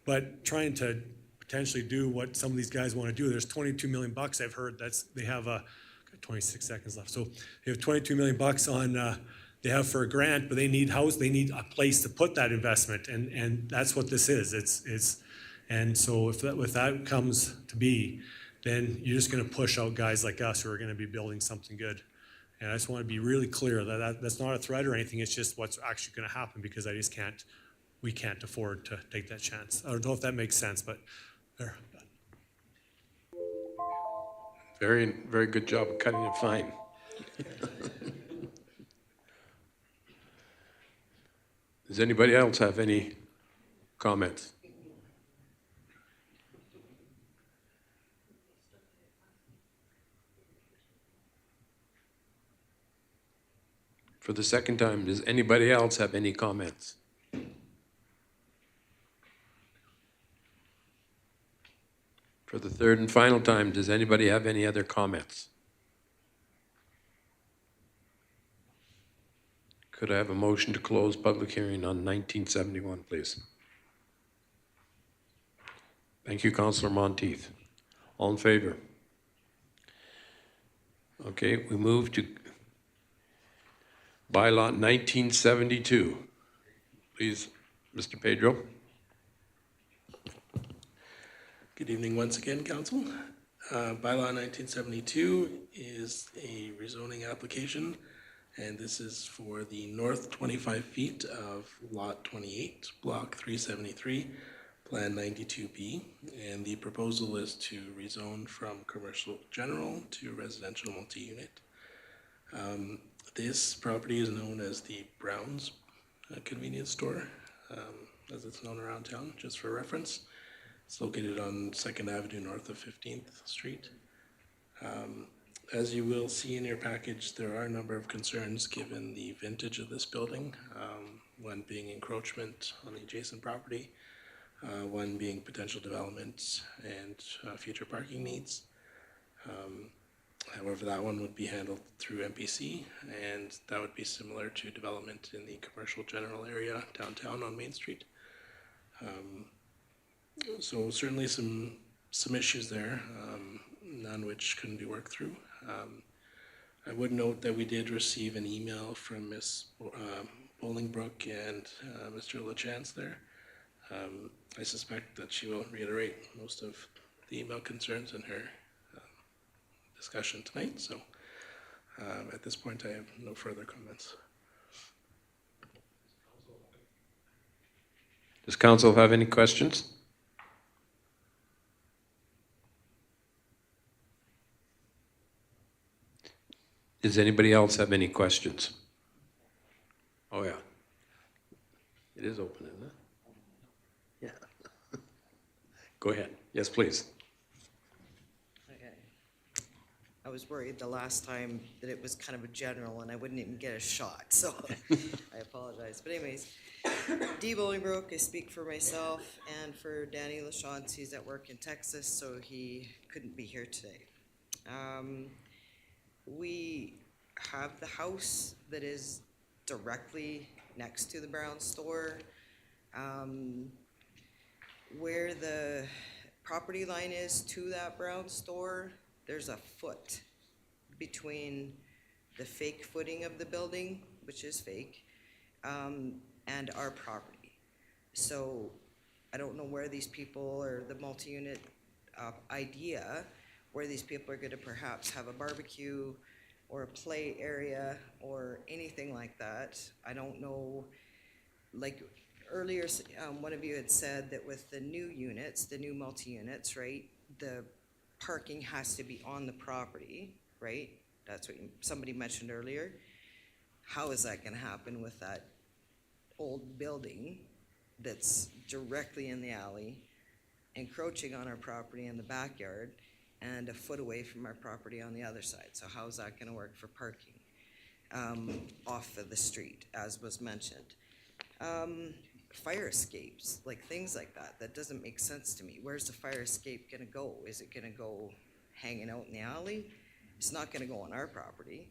But trying to potentially do what some of these guys want to do, there's $22 million I've heard they have got 26 seconds left. So they have $22 million on, they have for a grant, but they need a place to put that investment. And that's what this is. And so if that comes to be, then you're just going to push out guys like us who are going to be building something good. And I just want to be really clear that that's not a threat or anything. It's just what's actually going to happen, because we can't afford to take that chance. I don't know if that makes sense, but there.
Very, very good job of cutting it fine. Does anybody else have any comments? For the second time, does anybody else have any comments? For the third and final time, does anybody have any other comments? Could I have a motion to close public hearing on 1971, please? Thank you, Councillor Monteith. All in favor? Okay, we move to bylaw 1972. Please, Mr. Pedro.
Good evening once again, Council. Bylaw 1972 is a rezoning application, and this is for the north 25 feet of Lot 28, Block 373, Plan 92B, and the proposal is to rezone from commercial general to residential multi-unit. This property is known as the Browns convenience store, as it's known around town, just for reference. It's located on 2nd Avenue north of 15th Street. As you will see in your package, there are a number of concerns given the vintage of this building. one being encroachment on the adjacent property, one being potential development and future parking needs. However, that one would be handled through MPC, and that would be similar to development in the commercial general area downtown on Main Street. So certainly some issues there, none which couldn't be worked through. I would note that we did receive an email from Ms. Bolingbrook and Mr. LaChance there. I suspect that she will reiterate most of the email concerns in her discussion tonight, so at this point I have no further comments.
Does council have any questions? Does anybody else have any questions? Oh, yeah. It is open, isn't it? Yeah. Go ahead. Yes, please.
Okay. I was worried the last time that it was kind of a general and I wouldn't even get a shot, so I apologize. But anyways, Dee Bolingbrook, I speak for myself and for Danny LaChance. He's at work in Texas, so he couldn't be here today. We have the house that is directly next to the Brown store. Where the property line is to that Brown store, there's a foot between the fake footing of the building, which is fake, and our property. So I don't know where these people, or the multi-unit idea, where these people are gonna perhaps have a barbecue or a play area or anything like that. I don't know, like earlier, one of you had said that with the new units, the new multi-units, right, the parking has to be on the property, right? That's what somebody mentioned earlier. How is that gonna happen with that old building that's directly in the alley, encroaching on our property in the backyard, and a foot away from our property on the other side? So how's that gonna work for parking off of the street, as was mentioned? Fire escapes, like things like that, that doesn't make sense to me. Where's the fire escape gonna go? Is it gonna go hanging out in the alley? It's not gonna go on our property.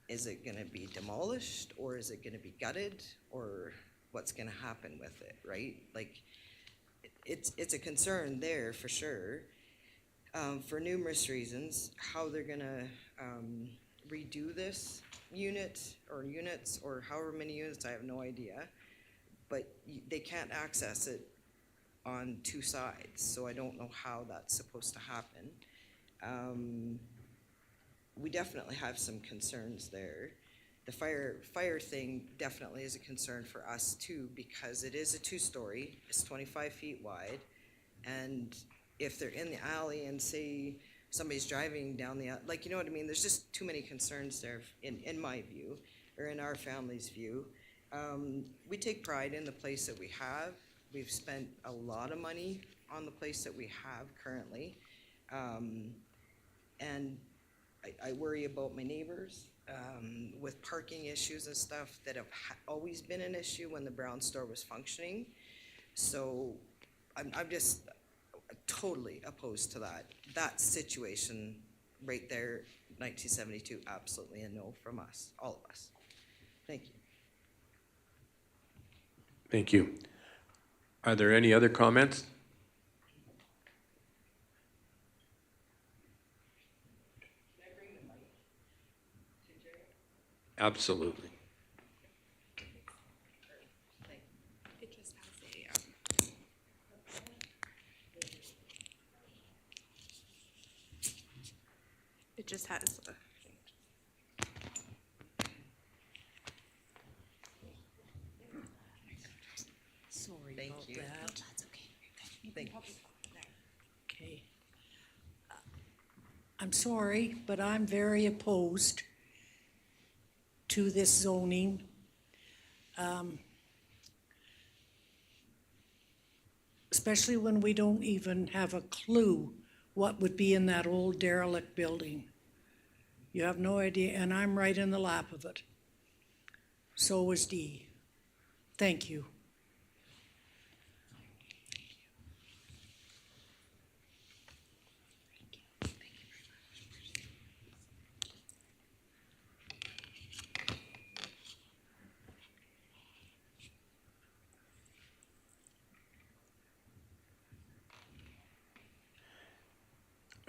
Is it gonna be demolished, or is it gonna be gutted, or what's gonna happen with it, right? Like, it's a concern there for sure, for numerous reasons. How they're gonna redo this unit or units, or however many units, I have no idea. But they can't access it on two sides, so I don't know how that's supposed to happen. We definitely have some concerns there. The fire thing definitely is a concern for us too, because it is a two-story, it's 25 feet wide, and if they're in the alley and say somebody's driving down the, like, you know what I mean, there's just too many concerns there in my view, or in our family's view. We take pride in the place that we have. We've spent a lot of money on the place that we have currently. And I worry about my neighbors with parking issues and stuff that have always been an issue when the Brown store was functioning. So I'm just totally opposed to that situation right there. 1972, absolutely a no from us, all of us. Thank you.
Thank you. Are there any other comments? Absolutely.
It just has a
Sorry about that. That's okay. Thank you.
Okay. I'm sorry, but I'm very opposed to this zoning. Especially when we don't even have a clue what would be in that old derelict building. You have no idea, and I'm right in the lap of it. So is Dee. Thank you.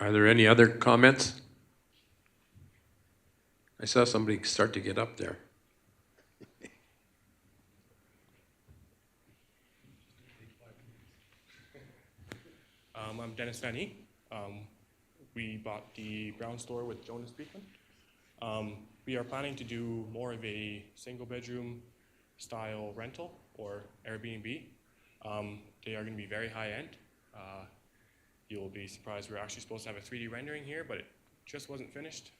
Are there any other comments? I saw somebody start to get up there.
I'm Dennis Fanny. We bought the Brown store with Jonas Beekman. We are planning to do more of a single bedroom style rental or Airbnb. They are going to be very high end. You'll be surprised, we're actually supposed to have a 3D rendering here, but it just wasn't finished.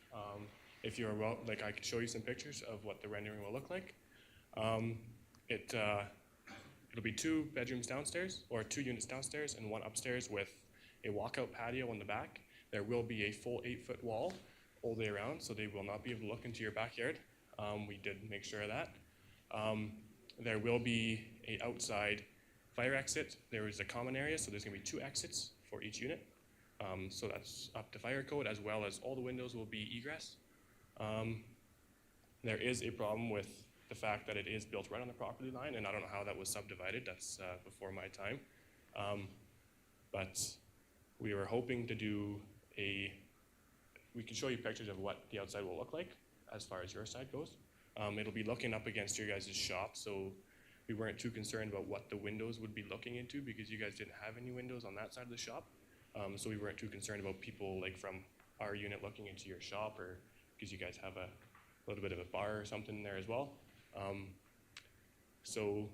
If you're well, like I could show you some pictures of what the rendering will look like. It'll be 2 bedrooms downstairs, or 2 units downstairs and 1 upstairs with a walkout patio in the back. There will be a full 8-foot wall all day around, so they will not be able to look into your backyard. We did make sure of that. There will be an outside fire exit. There is a common area, so there's going to be 2 exits for each unit. So that's up to fire code, as well as all the windows will be egress. There is a problem with the fact that it is built right on the property line, and I don't know how that was subdivided. That's before my time. But we were hoping to do we can show you pictures of what the outside will look like as far as your side goes. It'll be looking up against your guys' shop, so we weren't too concerned about what the windows would be looking into because you guys didn't have any windows on that side of the shop. So we weren't too concerned about people like from our unit looking into your shop, or because you guys have a little bit of a bar or something there as well. So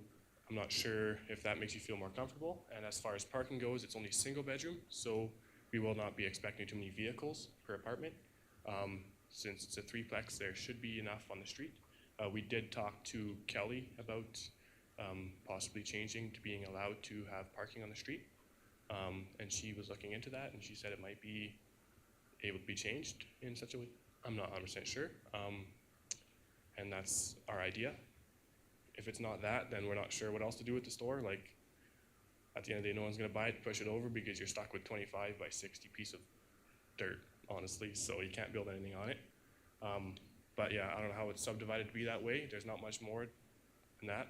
I'm not sure if that makes you feel more comfortable. And as far as parking goes, it's only a single bedroom, so we will not be expecting too many vehicles per apartment. Since it's a 3-plex, there should be enough on the street. We did talk to Kelly about possibly changing to being allowed to have parking on the street. And she was looking into that, and she said it might be able to be changed in such a way. I'm not 100% sure. And that's our idea. If it's not that, then we're not sure what else to do with the store. Like, at the end of the day, no one's gonna buy it, push it over, because you're stuck with 25 by 60 piece of dirt, honestly, so you can't build anything on it. But yeah, I don't know how it's subdivided to be that way. There's not much more than that.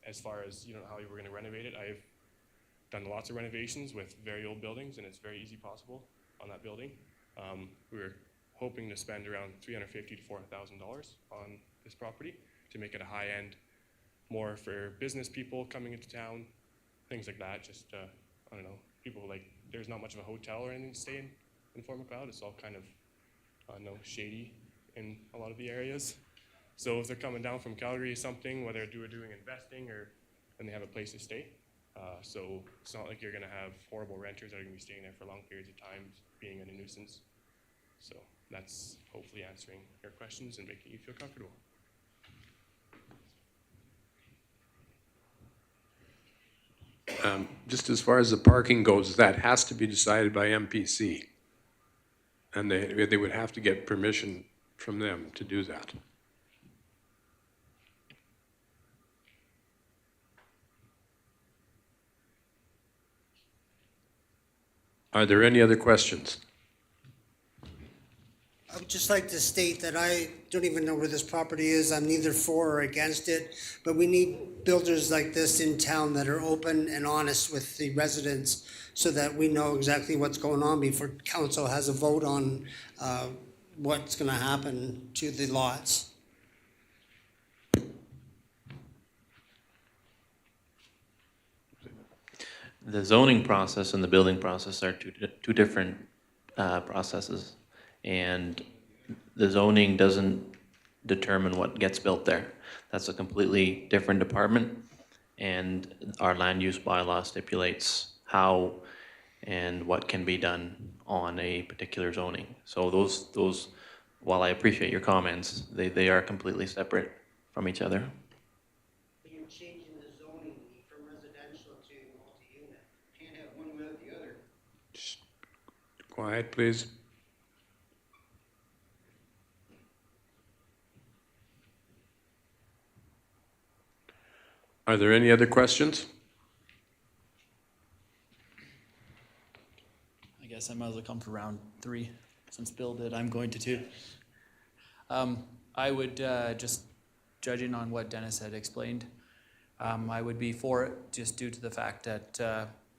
As far as, how we're gonna renovate it, I've done lots of renovations with very old buildings, and it's very easy possible on that building. We're hoping to spend around $350,000 to $400,000 on this property to make it a high-end, more for business people coming into town, things like that. Just, I don't know, people there's not much of a hotel or anything to stay in Fort Macleod. It's all kind of, shady in a lot of the areas. So if they're coming down from Calgary or something, whether they're doing investing and they have a place to stay. So it's not like you're gonna have horrible renters that are gonna be staying there for long periods of time, being a nuisance. So that's hopefully answering your questions and making you feel comfortable.
Just as far as the parking goes, that has to be decided by MPC. And they would have to get permission from them to do that. Are there any other questions?
I would just like to state that I don't even know where this property is. I'm neither for or against it, but we need builders like this in town that are open and honest with the residents so that we know exactly what's going on before council has a vote on what's going to happen to the lots.
The zoning process and the building process are two different processes. And the zoning doesn't determine what gets built there. That's a completely different department. And our land use bylaw stipulates how and what can be done on a particular zoning. So those, while I appreciate your comments, they are completely separate from each other.
You're changing the zoning from residential to multi-unit. Can't have one without the other.
Quiet, please. Are there any other questions?
I guess I might as well come for round 3, since Bill did, I'm going to too. I would, just judging on what Dennis had explained, I would be for it, just due to the fact that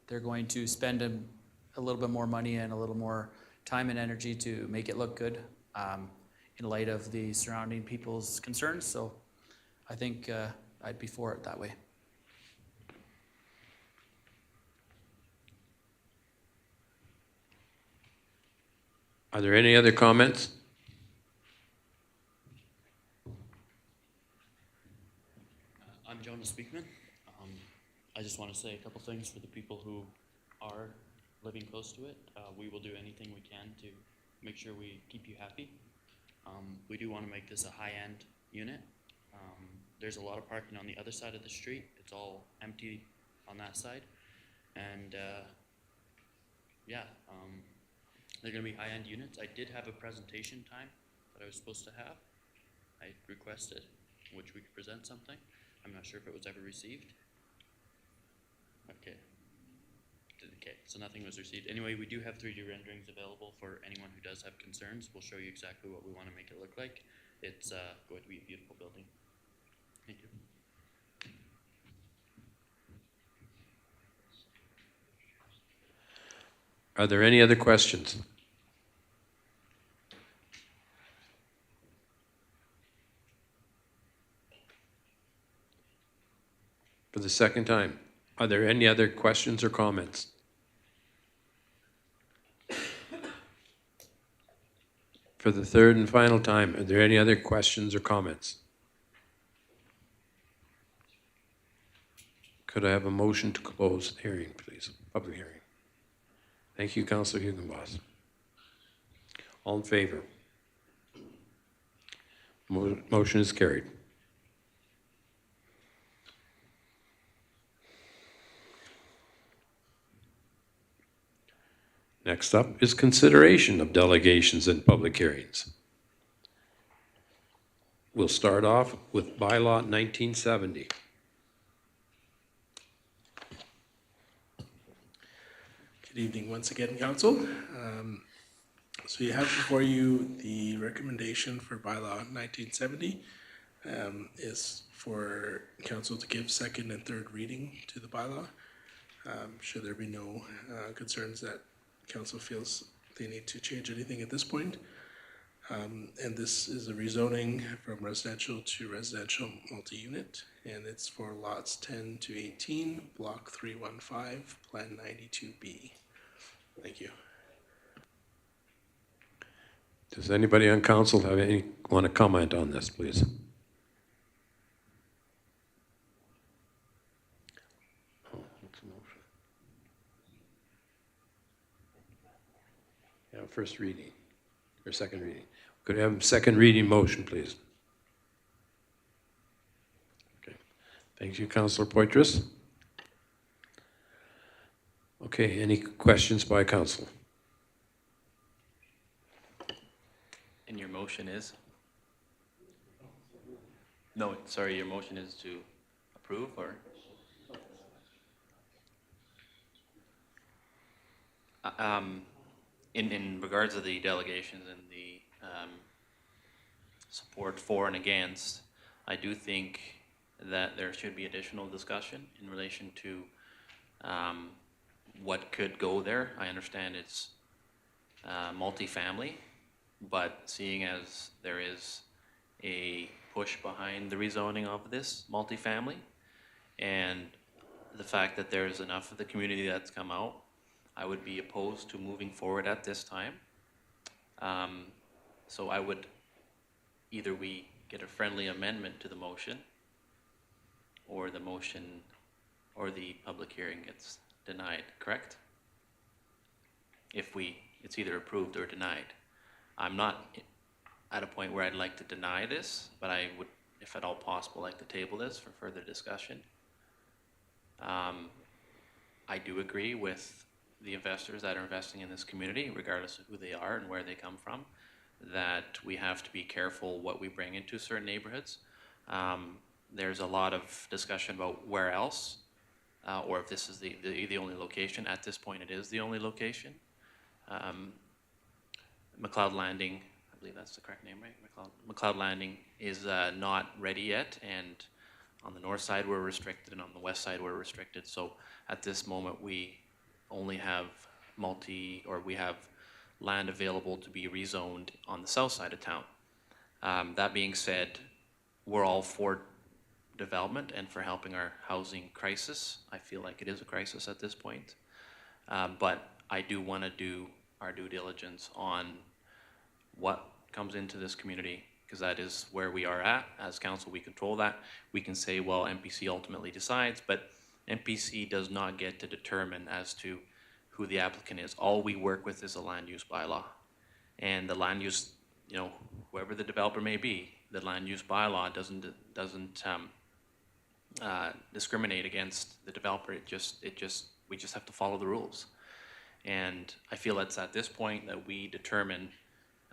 they're going to spend a little bit more money and a little more time and energy to make it look good in light of the surrounding people's concerns. So I think I'd be for it that way.
Are there any other comments?
I'm Jonas Speakman. I just want to say a couple things for the people who are living close to it. We will do anything we can to make sure we keep you happy. We do want to make this a high-end unit. There's a lot of parking on the other side of the street. It's all empty on that side. And yeah, they're going to be high-end units. I did have a presentation time that I was supposed to have. I requested, which we could present something. I'm not sure if it was ever received. Okay. Okay, so nothing was received. Anyway, we do have 3D renderings available for anyone who does have concerns. We'll show you exactly what we want to make it look like. It's going to be a beautiful building. Thank you.
Are there any other questions? For the second time, are there any other questions or comments? For the third and final time, are there any other questions or comments? Could I have a motion to close the hearing, please? Public hearing. Thank you, Councillor Hugenboss. All in favor? Motion is carried. Next up is consideration of delegations and public hearings. We'll start off with bylaw 1970.
Good evening once again, Council. So you have before you the recommendation for bylaw 1970 is for Council to give second and third reading to the bylaw. Should there be no concerns that Council feels they need to change anything at this point. And this is a rezoning from residential to residential multi-unit, and it's for lots 10 to 18, block 315, plan 92B. Thank you.
Does anybody on council want to comment on this, please? Yeah, first reading or second reading. Could I have a second reading motion, please? Okay. Thank you, Councillor Poitras. Okay, any questions by council?
And your motion is? No, sorry, your motion is to approve or? In regards to the delegations and the support for and against, I do think that there should be additional discussion in relation to what could go there. I understand it's multifamily, but seeing as there is a push behind the rezoning of this multifamily and the fact that there's enough of the community that's come out, I would be opposed to moving forward at this time. So I would either we get a friendly amendment to the motion or the motion or the public hearing gets denied, correct? It's either approved or denied. I'm not at a point where I'd like to deny this, but I would, if at all possible, like to table this for further discussion. I do agree with the investors that are investing in this community, regardless of who they are and where they come from, that we have to be careful what we bring into certain neighborhoods. there's a lot of discussion about where else, or if this is the only location. At this point, it is the only location. McLeod Landing, I believe that's the correct name, right? McLeod Landing is not ready yet, and on the north side we're restricted, and on the west side we're restricted. So at this moment we only have we have land available to be rezoned on the south side of town. That being said, we're all for development and for helping our housing crisis. I feel like it is a crisis at this point. But I do want to do our due diligence on what comes into this community, because that is where we are at. As council, we control that. We can say, well, MPC ultimately decides, but MPC does not get to determine as to who the applicant is. All we work with is a land use bylaw. And the land use, you know, whoever the developer may be, the land use bylaw doesn't discriminate against the developer. We just have to follow the rules. And I feel it's at this point that we determine,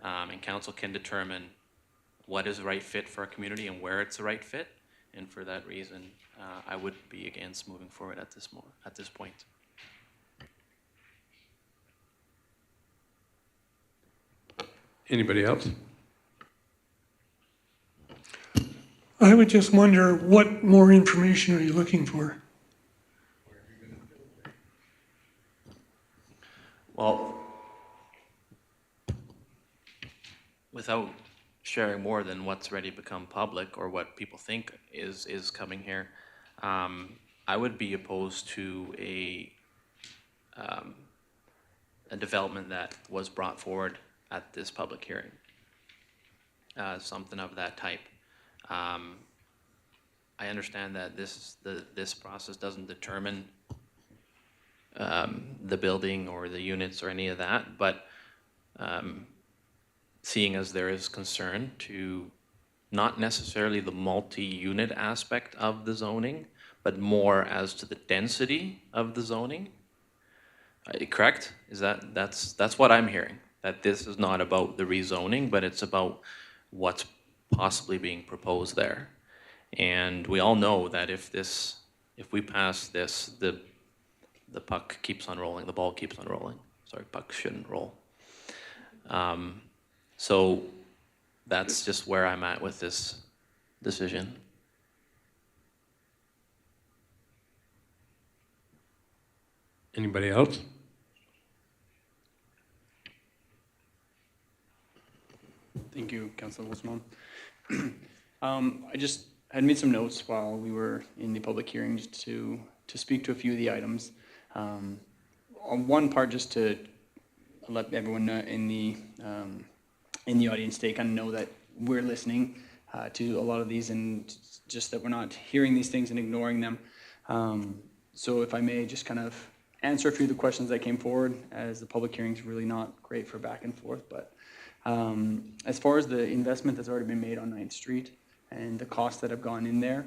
and council can determine what is the right fit for our community and where it's the right fit. And for that reason, I would be against moving forward at this point.
Anybody else?
I would just wonder, what more information are you looking for?
Well, without sharing more than what's already become public or what people think is coming here, I would be opposed to a development that was brought forward at this public hearing, something of that type. I understand that this process doesn't determine the building or the units or any of that, but seeing as there is concern to not necessarily the multi-unit aspect of the zoning, but more as to the density of the zoning. Correct? Is that's what I'm hearing, that this is not about the rezoning, but it's about what's possibly being proposed there. And we all know that if we pass this, the puck keeps on rolling, the ball keeps on rolling. Sorry, puck shouldn't roll. So that's just where I'm at with this decision.
Anybody else?
Thank you, Councilor Wolfson. I just had made some notes while we were in the public hearing just to speak to a few of the items. On one part, just to let everyone in the audience kind of know that we're listening to a lot of these, and just that we're not hearing these things and ignoring them. So if I may just kind of answer a few of the questions that came forward, as the public hearing is really not great for back and forth, but as far as the investment that's already been made on 9th Street and the costs that have gone in there,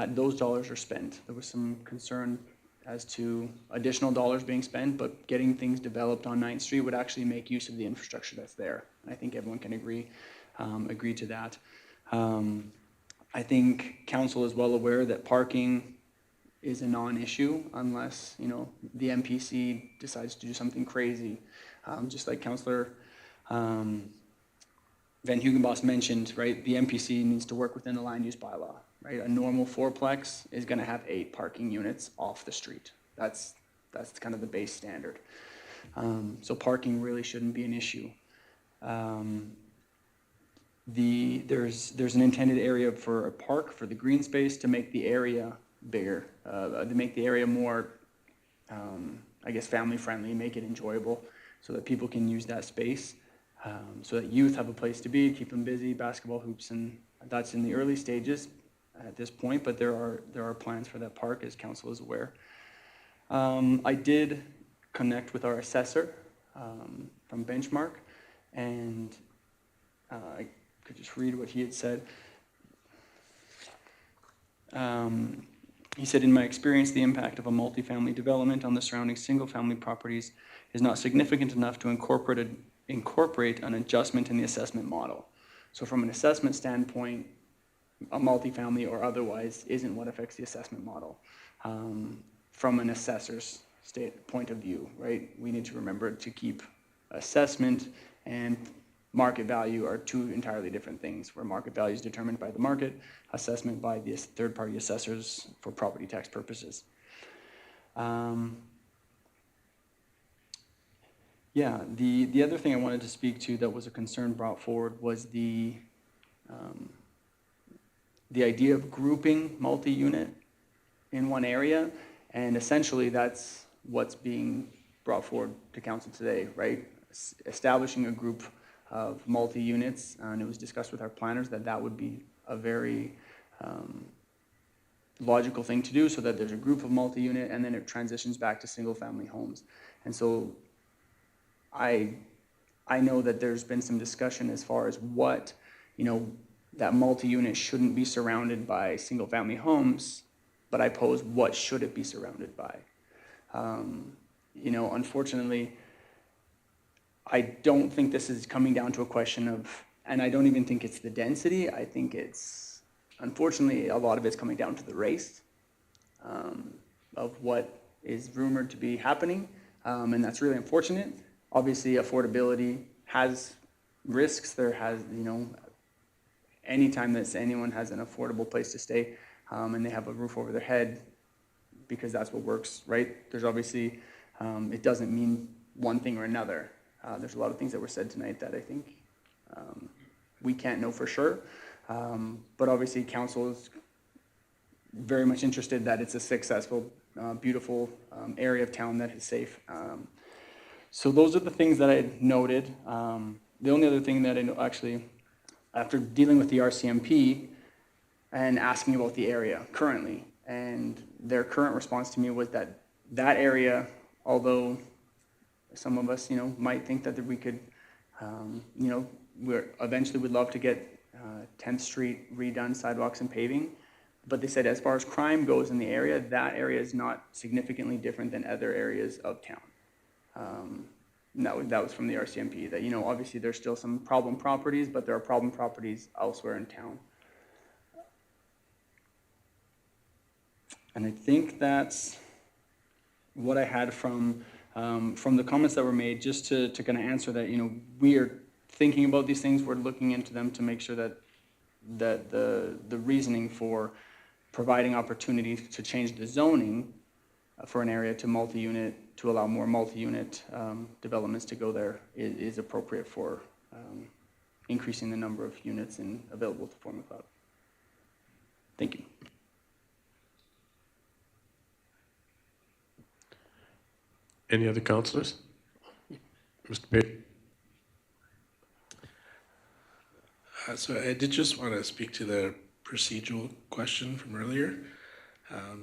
those dollars are spent. There was some concern as to additional dollars being spent, but getting things developed on 9th Street would actually make use of the infrastructure that's there. I think everyone can agree to that. I think council is well aware that parking is a non-issue unless, the MPC decides to do something crazy. Just like Councillor Van Hugenbos mentioned, right, the MPC needs to work within the land use bylaw, right? A normal fourplex is gonna have 8 parking units off the street. That's kind of the base standard. So parking really shouldn't be an issue. There's an intended area for a park, for the green space, to make the area bigger, to make the area more, family friendly, make it enjoyable so that people can use that space. So that youth have a place to be, keep them busy, basketball hoops, and that's in the early stages at this point, but there are plans for that park, as council is aware. I did connect with our assessor from Benchmark, and I could just read what he had said. He said, in my experience, the impact of a multifamily development on the surrounding single-family properties is not significant enough to incorporate an adjustment in the assessment model. So from an assessment standpoint, a multifamily or otherwise, isn't what affects the assessment model. From an assessor's point of view, right? We need to remember to keep assessment and market value are two entirely different things, where market value is determined by the market, assessment by the third-party assessors for property tax purposes. Yeah, the other thing I wanted to speak to that was a concern brought forward was the idea of grouping multi-unit in one area, and essentially that's what's being brought forward to council today, right? Establishing a group of multi-units, and it was discussed with our planners that would be a very logical thing to do, so that there's a group of multi-unit and then it transitions back to single-family homes. And so I know that there's been some discussion as far as what, that multi-unit shouldn't be surrounded by single-family homes, but I pose, what should it be surrounded by? Unfortunately, I don't think this is coming down to a question of, and I don't even think it's the density, I think it's, unfortunately, a lot of it's coming down to the race of what is rumored to be happening, and that's really unfortunate. Obviously, affordability has risks. There has, anytime that anyone has an affordable place to stay and they have a roof over their head, because that's what works, right? There's obviously, it doesn't mean one thing or another. There's a lot of things that were said tonight that I think we can't know for sure. But obviously, council is very much interested that it's a successful, beautiful area of town that is safe. So those are the things that I noted. The only other thing that I know, actually, after dealing with the RCMP and asking about the area currently, and their current response to me was that area, although some of us, might think that we could, we're eventually would love to get 10th Street redone, sidewalks and paving. But they said as far as crime goes in the area, that area is not significantly different than other areas of town. That was from the RCMP, that, obviously there's still some problem properties, but there are problem properties elsewhere in town. And I think that's what I had from the comments that were made, just to kind of answer that, we are thinking about these things, we're looking into them to make sure that the reasoning for providing opportunities to change the zoning for an area to multi-unit, to allow more multi-unit developments to go there is appropriate for increasing the number of units available to Fort Macleod. Thank you.
Any other councillors? Mr. Pate?
So I did just want to speak to the procedural question from earlier.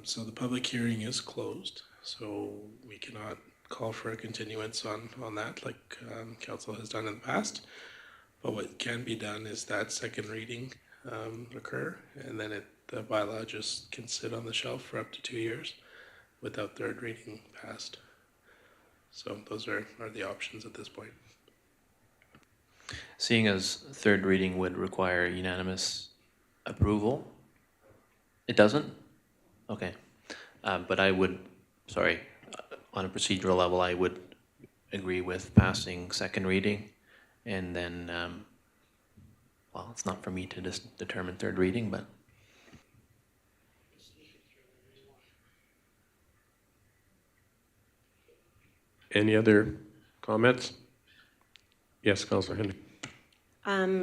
So the public hearing is closed, so we cannot call for a continuance on that like council has done in the past. But what can be done is that second reading occur, and then the bylaw just can sit on the shelf for up to 2 years without third reading passed. So those are the options at this point.
Seeing as third reading would require unanimous approval, it doesn't? Okay. But I would, on a procedural level, I would agree with passing second reading, and then, well, it's not for me to determine third reading, but.
Any other comments? Yes, Councillor Henry.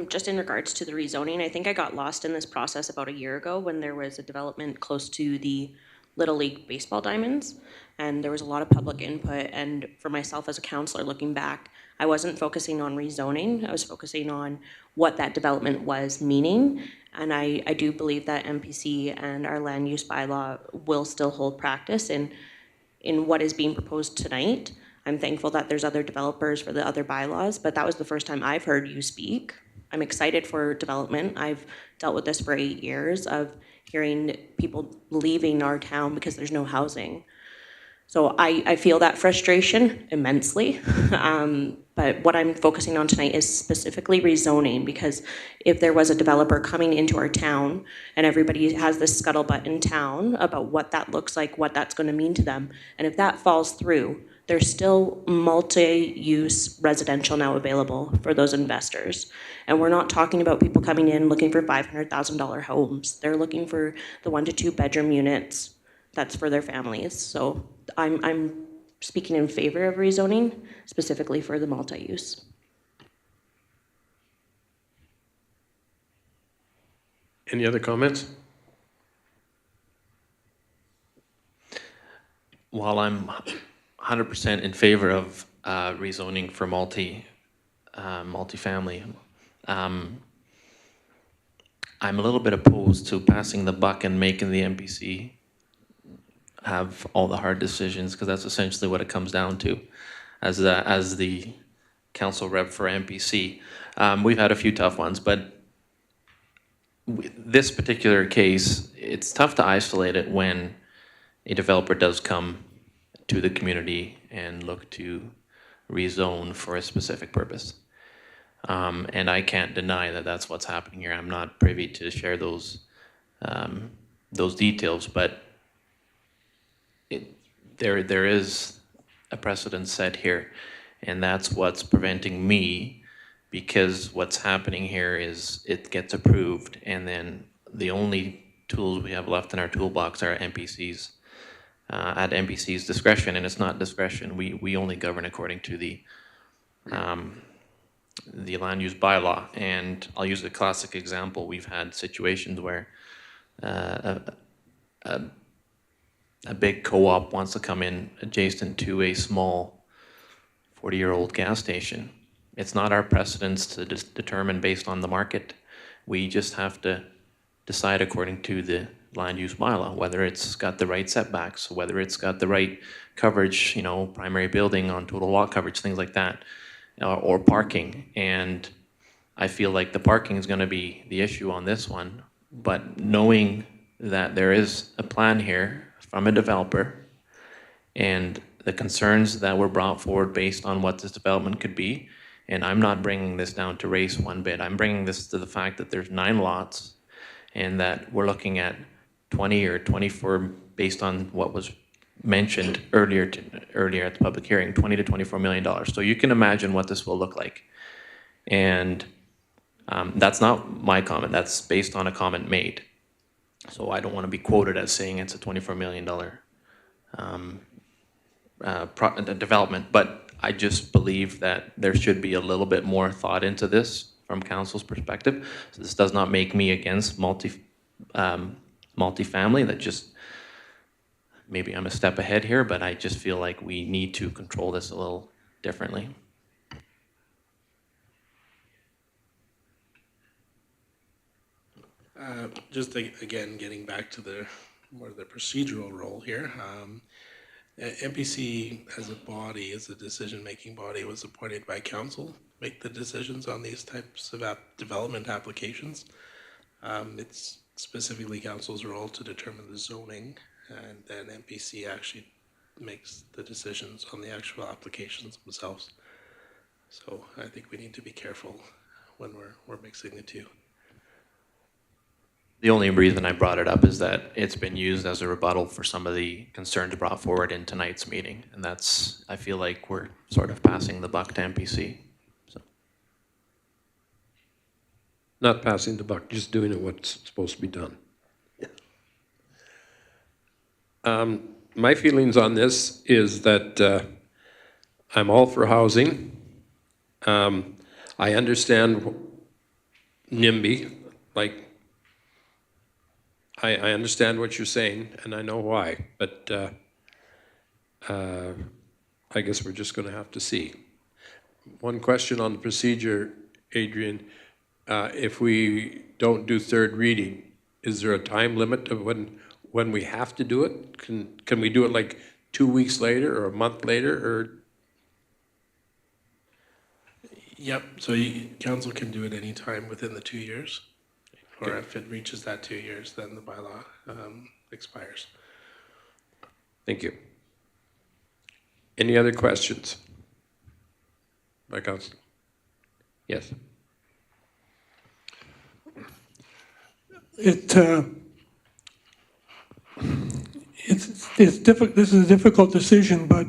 Just in regards to the rezoning, I think I got lost in this process about a year ago when there was a development close to the Little League baseball diamonds, and there was a lot of public input. And for myself as a councillor looking back, I wasn't focusing on rezoning, I was focusing on what that development was meaning. And I do believe that MPC and our land use bylaw will still hold practice in what is being proposed tonight. I'm thankful that there's other developers for the other bylaws, but that was the first time I've heard you speak. I'm excited for development. I've dealt with this for 8 years of hearing people leaving our town because there's no housing. So I feel that frustration immensely. But what I'm focusing on tonight is specifically rezoning, because if there was a developer coming into our town and everybody has this scuttlebutt in town about what that looks like, what that's going to mean to them, and if that falls through, there's still multi-use residential now available for those investors. And we're not talking about people coming in looking for $500,000 homes. They're looking for the 1 to 2 bedroom units. That's for their families. So I'm speaking in favor of rezoning, specifically for the multi-use.
Any other comments?
While I'm 100% in favor of rezoning for multifamily, I'm a little bit opposed to passing the buck and making the MPC have all the hard decisions, because that's essentially what it comes down to. As the council rep for MPC, we've had a few tough ones, but this particular case, it's tough to isolate it when a developer does come to the community and look to rezone for a specific purpose. And I can't deny that that's what's happening here. I'm not privy to share those details, but there is a precedent set here, and that's what's preventing me, because what's happening here is it gets approved, and then the only tools we have left in our toolbox are MPCs. At MPC's discretion, and it's not discretion. We only govern according to the land use bylaw. And I'll use a classic example. We've had situations where a big co-op wants to come in adjacent to a small 40-year-old gas station. It's not our precedence to determine based on the market. We just have to decide according to the land use bylaw, whether it's got the right setbacks, whether it's got the right coverage, primary building on total lot coverage, things like that, or parking. And I feel like the parking is going to be the issue on this one, but knowing that there is a plan here from a developer and the concerns that were brought forward based on what this development could be, and I'm not bringing this down to race one bit. I'm bringing this to the fact that there's 9 lots and that we're looking at 20 or 24, based on what was mentioned earlier at the public hearing, $20 to $24 million. So you can imagine what this will look like. And that's not my comment. That's based on a comment made. So I don't want to be quoted as saying it's a $24 million development, but I just believe that there should be a little bit more thought into this from council's perspective. So this does not make me against multifamily. That just, maybe I'm a step ahead here, but I just feel like we need to control this a little differently.
Again, getting back to the procedural role here. MPC as a body, as a decision-making body, was appointed by council to make the decisions on these types of development applications. It's specifically council's role to determine the zoning, and then MPC actually makes the decisions on the actual applications themselves. So I think we need to be careful when we're mixing the two.
The only reason I brought it up is that it's been used as a rebuttal for some of the concerns brought forward in tonight's meeting. And that's, I feel like we're sort of passing the buck to MPC. So.
Not passing the buck, just doing it what's supposed to be done. My feelings on this is that I'm all for housing. I understand NIMBY, like, I understand what you're saying, and I know why, but I guess we're just going to have to see. One question on the procedure, Adrian. If we don't do third reading, is there a time limit of when we have to do it? Can we do it like 2 weeks later or a month later, or?
Yep, so council can do it any time within the 2 years. Or if it reaches that 2 years, then the bylaw expires.
Thank you. Any other questions? By council? Yes.
It's difficult, this is a difficult decision, but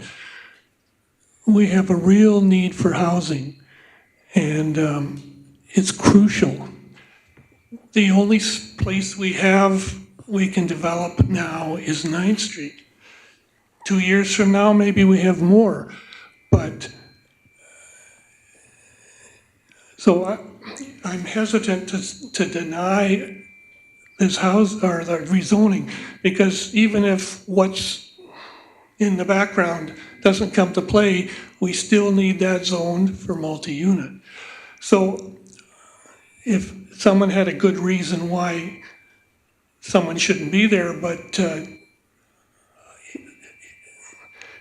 we have a real need for housing, and it's crucial. The only place we can develop now is 9th Street. 2 years from now, maybe we have more, but so I'm hesitant to deny this house or the rezoning, because even if what's in the background doesn't come to play, we still need that zoned for multi-unit. So if someone had a good reason why someone shouldn't be there, but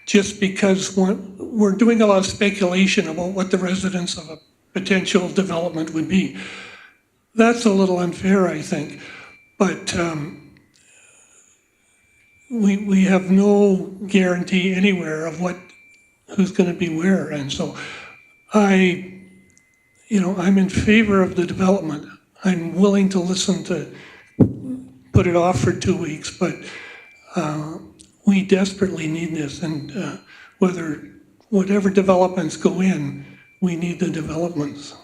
just because we're doing a lot of speculation about what the residents of a potential development would be. That's a little unfair, I think. But we have no guarantee anywhere of who's going to be where. And so I'm in favor of the development. I'm willing to listen to put it off for 2 weeks, but we desperately need this. And whatever developments go in, we need the developments.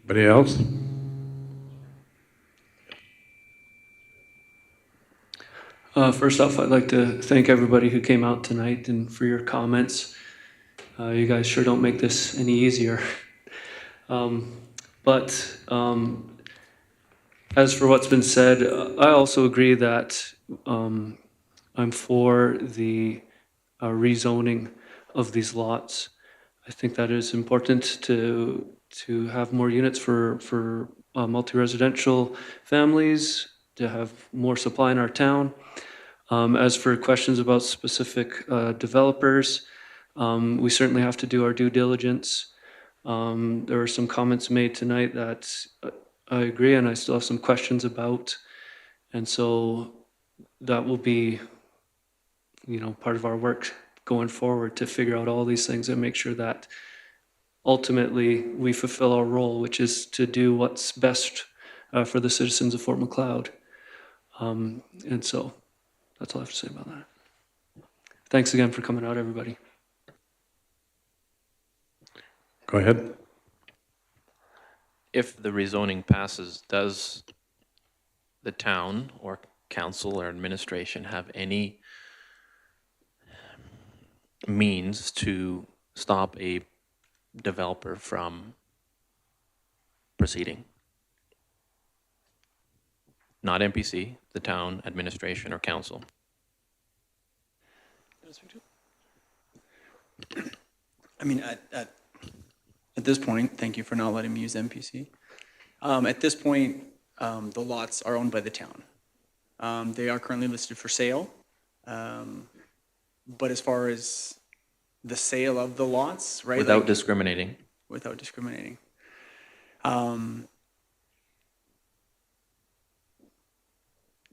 Anybody else?
First off, I'd like to thank everybody who came out tonight and for your comments. You guys sure don't make this any easier. But as for what's been said, I also agree that I'm for the rezoning of these lots. I think that is important to have more units for multi-residential families, to have more supply in our town. As for questions about specific developers, we certainly have to do our due diligence. There were some comments made tonight that I agree, and I still have some questions about. And so that will be, part of our work going forward to figure out all these things and make sure that ultimately we fulfill our role, which is to do what's best for the citizens of Fort Macleod. And so that's all I have to say about that. Thanks again for coming out, everybody.
Go ahead.
If the rezoning passes, does the town or council or administration have any means to stop a developer from proceeding? Not MPC, the town, administration, or council.
I mean, at this point, thank you for not letting me use MPC. At this point, the lots are owned by the town. They are currently listed for sale. But as far as the sale of the lots, right?
Without discriminating.
Without discriminating.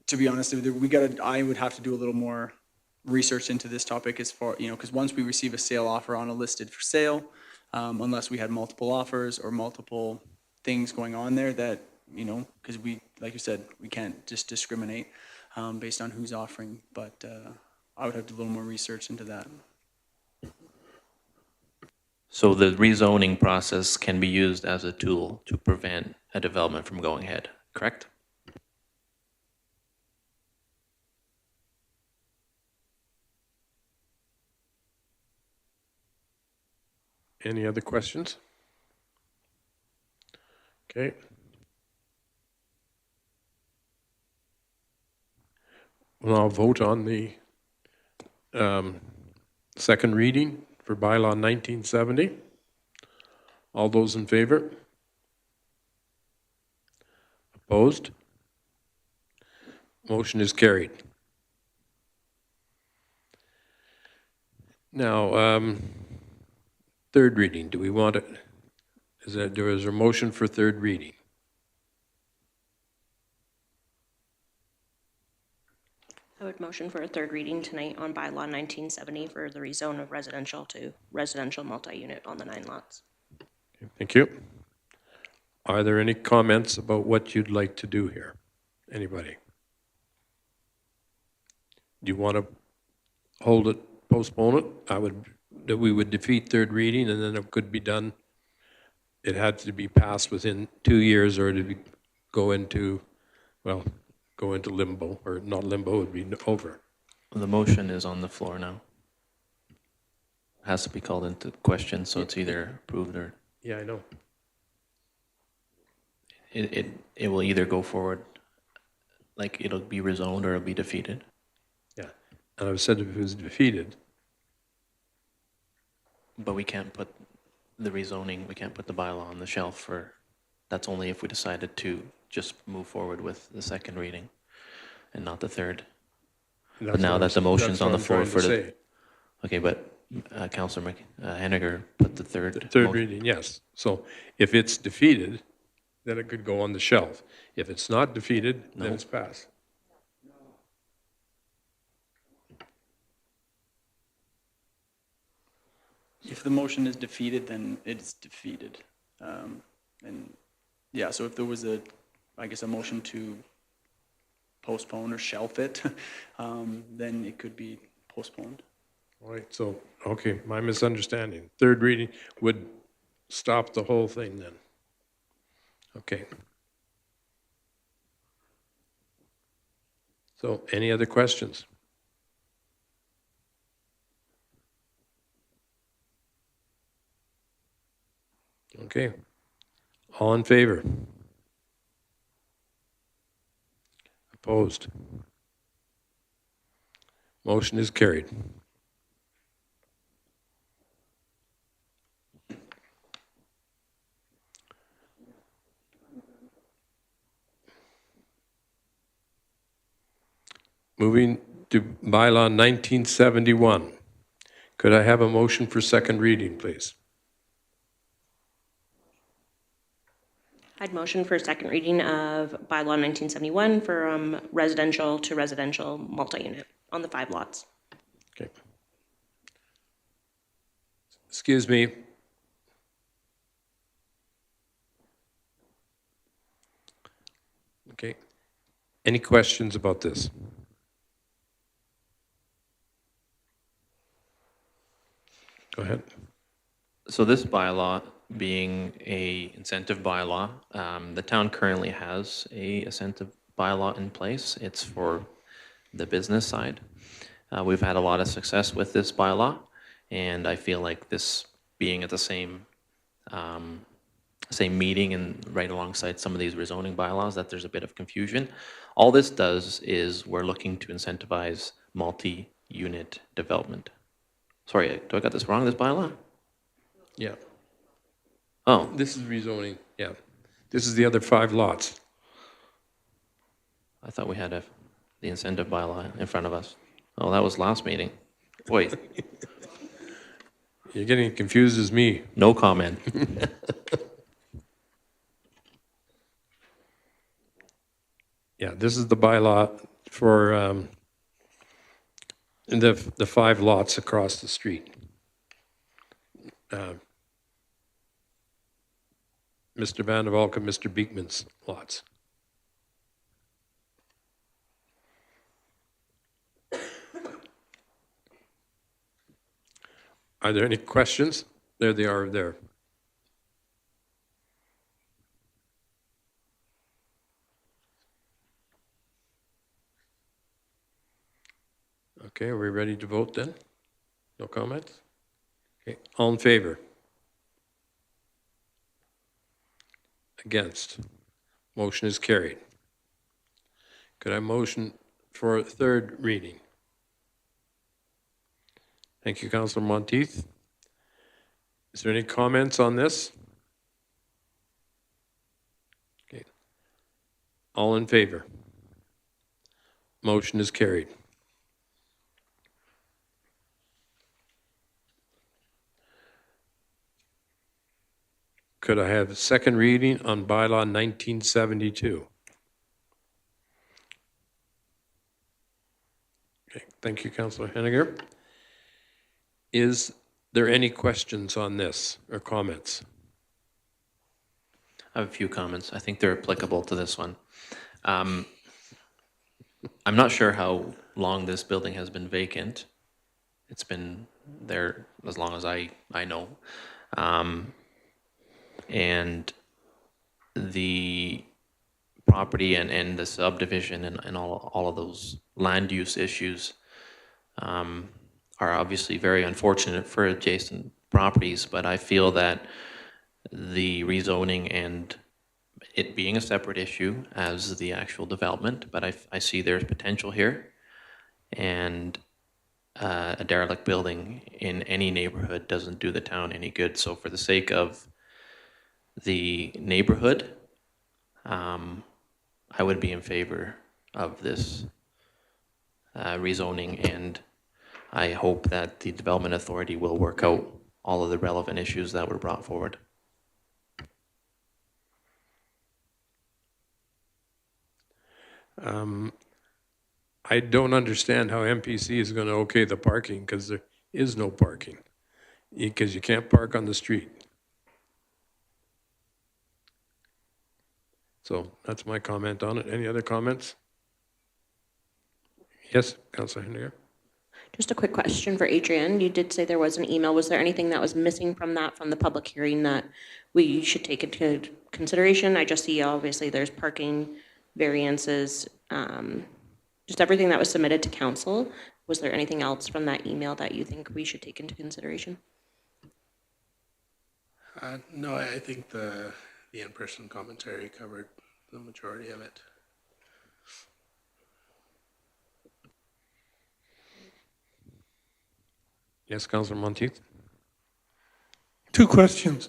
To be honest, I would have to do a little more research into this topic as far, because once we receive a sale offer on a listed for sale, unless we had multiple offers or multiple things going on there that, because like you said, we can't just discriminate based on who's offering, but I would have to do a little more research into that.
So the rezoning process can be used as a tool to prevent a development from going ahead, correct?
Any other questions? Okay. We'll now vote on the second reading for bylaw 1970. All those in favor? Opposed? Motion is carried. Now, third reading, do we want it? Is there a motion for third reading?
would motion for a third reading tonight on bylaw 1970 for the rezone of residential to residential multi-unit on the 9 lots.
Thank you. Are there any comments about what you'd like to do here? Anybody? Do you want to hold it, postpone it? That we would defeat third reading and then it could be done. It had to be passed within 2 years or to go into limbo, or not limbo, it would be over.
The motion is on the floor now. It has to be called into question, so it's either approved or...
Yeah, I know.
It will either go forward, like it'll be rezoned, or it'll be defeated.
Yeah, and I've said if it was defeated.
But we can't put the rezoning, we can't put the bylaw on the shelf for, that's only if we decided to just move forward with the second reading and not the third. But now that the motion's on the floor for the... Okay, but Councillor Henniger put the third...
Third reading, yes. So if it's defeated, then it could go on the shelf. If it's not defeated, then it's passed.
If the motion is defeated, then it's defeated. And yeah, so if there was a motion to postpone or shelf it, then it could be postponed.
All right, so, okay, my misunderstanding. Third reading would stop the whole thing then. Okay. So, any other questions? Okay. All in favor? Opposed? Motion is carried. Moving to bylaw 1971. Could I have a motion for second reading, please?
I'd motion for second reading of bylaw 1971 for residential to residential multi-unit on the 5 lots.
Okay. Excuse me. Okay. Any questions about this? Go ahead.
So this bylaw being a incentive bylaw, the town currently has a incentive bylaw in place. It's for the business side. We've had a lot of success with this bylaw, and I feel like this being at the same meeting and right alongside some of these rezoning bylaws, that there's a bit of confusion. All this does is we're looking to incentivize multi-unit development. Sorry, do I got this wrong, this bylaw?
Yeah.
Oh.
This is rezoning, yeah. This is the other 5 lots.
I thought we had the incentive bylaw in front of us. Oh, that was last meeting. Wait.
You're getting confused as me.
No comment.
Yeah, this is the bylaw for the 5 lots across the street. Mr. Van der Valk and Mr. Beekman's lots. Are there any questions? There they are there. Okay, are we ready to vote then? No comments? Okay, all in favor? Against? Motion is carried. Could I motion for a third reading? Thank you, Councillor Monteith. Is there any comments on this? Okay. All in favor? Motion is carried. Could I have a second reading on bylaw 1972? Thank you, Councillor Henniger. Is there any questions on this or comments?
I have a few comments. I think they're applicable to this one. I'm not sure how long this building has been vacant. It's been there as long as I know. And the property and the subdivision and all of those land use issues are obviously very unfortunate for adjacent properties, but I feel that the rezoning and it being a separate issue as the actual development, but I see there's potential here. And a derelict building in any neighborhood doesn't do the town any good. So for the sake of the neighborhood, I would be in favor of this rezoning, and I hope that the Development Authority will work out all of the relevant issues that were brought forward.
I don't understand how MPC is going to okay the parking, because there is no parking, because you can't park on the street. So that's my comment on it. Any other comments? Yes, Councillor Henniger.
Just a quick question for Adrian. You did say there was an email. Was there anything that was missing from that, from the public hearing, that we should take into consideration? I just see obviously there's parking variances, just everything that was submitted to council. Was there anything else from that email that you think we should take into consideration?
No, I think the in-person commentary covered the majority of it.
Yes, Councillor Monteith.
Two questions.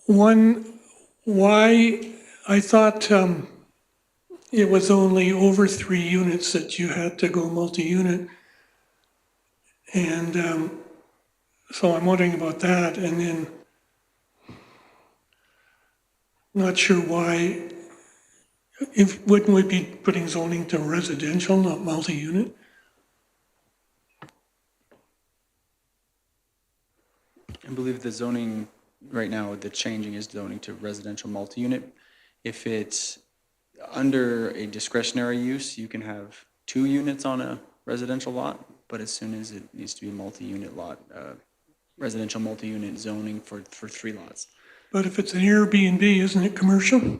One, why, I thought it was only over 3 units that you had to go multi-unit. And so I'm wondering about that. And then not sure why, wouldn't we be putting zoning to residential, not multi-unit?
I believe the zoning, right now, the changing is zoning to residential multi-unit. If it's under a discretionary use, you can have 2 units on a residential lot, but as soon as it needs to be a multi-unit lot, residential multi-unit zoning for 3 lots.
But if it's an Airbnb, isn't it commercial?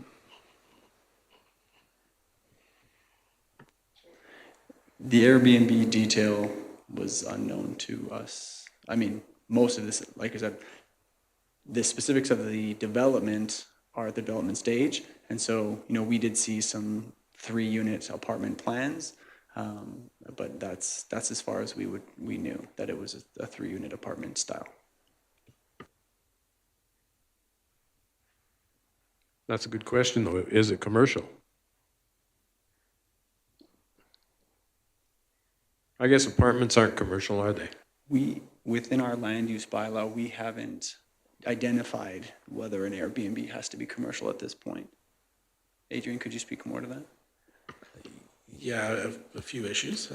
The Airbnb detail was unknown to us. I mean, most of this, like I said, the specifics of the development are at the development stage. And so, we did see some 3-unit apartment plans, but that's as far as we knew that it was a 3-unit apartment style.
That's a good question, though. Is it commercial? I guess apartments aren't commercial, are they?
Within our land use bylaw, we haven't identified whether an Airbnb has to be commercial at this point. Adrian, could you speak more to that?
Yeah, a few issues.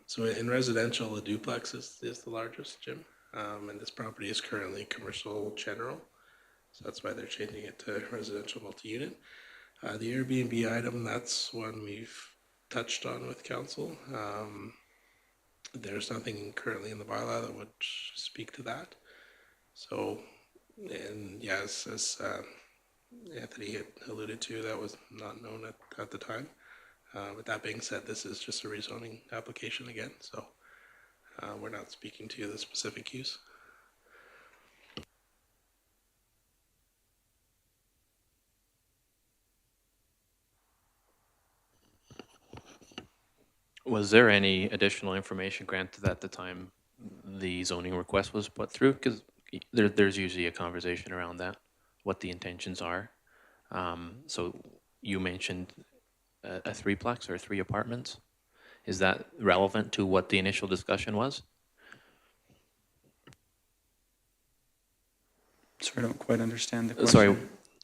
So in residential, a duplex is the largest, Jim. And this property is currently commercial general. So that's why they're changing it to residential multi-unit. The Airbnb item, that's one we've touched on with council. There's nothing currently in the bylaw that would speak to that. So, and yes, as Anthony had alluded to, that was not known at the time. With that being said, this is just a rezoning application again, so we're not speaking to the specific use.
Was there any additional information granted at the time the zoning request was put through? Because there's usually a conversation around that, what the intentions are. So you mentioned a 3-plex or 3 apartments. Is that relevant to what the initial discussion was?
Sorry, I don't quite understand the question.
Sorry,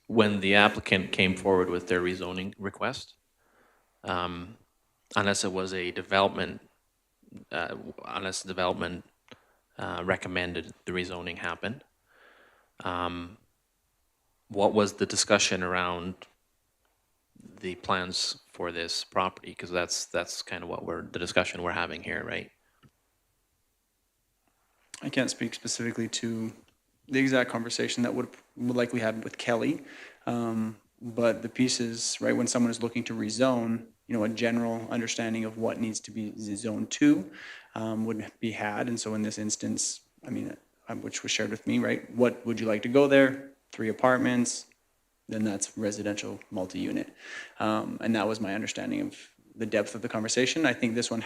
when the applicant came forward with their rezoning request, unless it was a development unless development recommended the rezoning happen. What was the discussion around the plans for this property? Because that's kind of what the discussion we're having here, right?
I can't speak specifically to the exact conversation that would likely happen with Kelly. But the pieces, right, when someone is looking to rezone, a general understanding of what needs to be zoned to would be had. And so in this instance, which was shared with me, right, what would you like to go there? 3 apartments, then that's residential multi-unit. And that was my understanding of the depth of the conversation. I think this one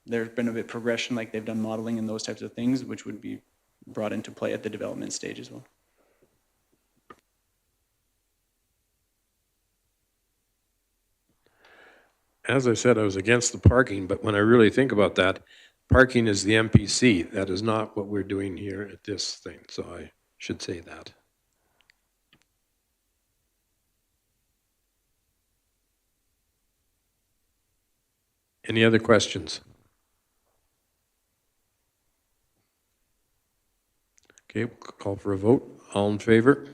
there's been a bit progression, like they've done modeling and those types of things, which would be brought into play at the development stage as well.
As I said, I was against the parking, but when I really think about that, parking is the MPC. That is not what we're doing here at this thing, so I should say that. Any other questions? Okay, we'll call for a vote. All in favor?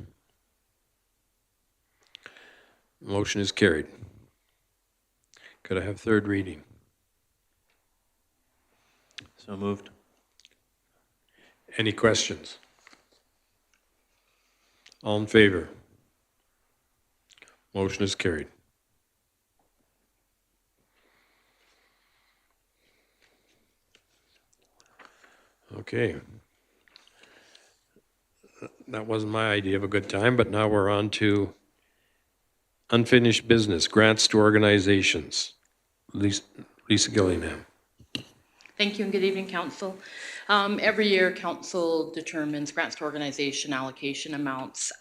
Motion is carried. Could I have third reading?
So moved.
Any questions? All in favor? Motion is carried. Okay. That wasn't my idea of a good time, but now we're on to unfinished business, grants to organizations. Lisa Gillingham.
Thank you and good evening, Council. Every year, Council determines grants to organization allocation amounts.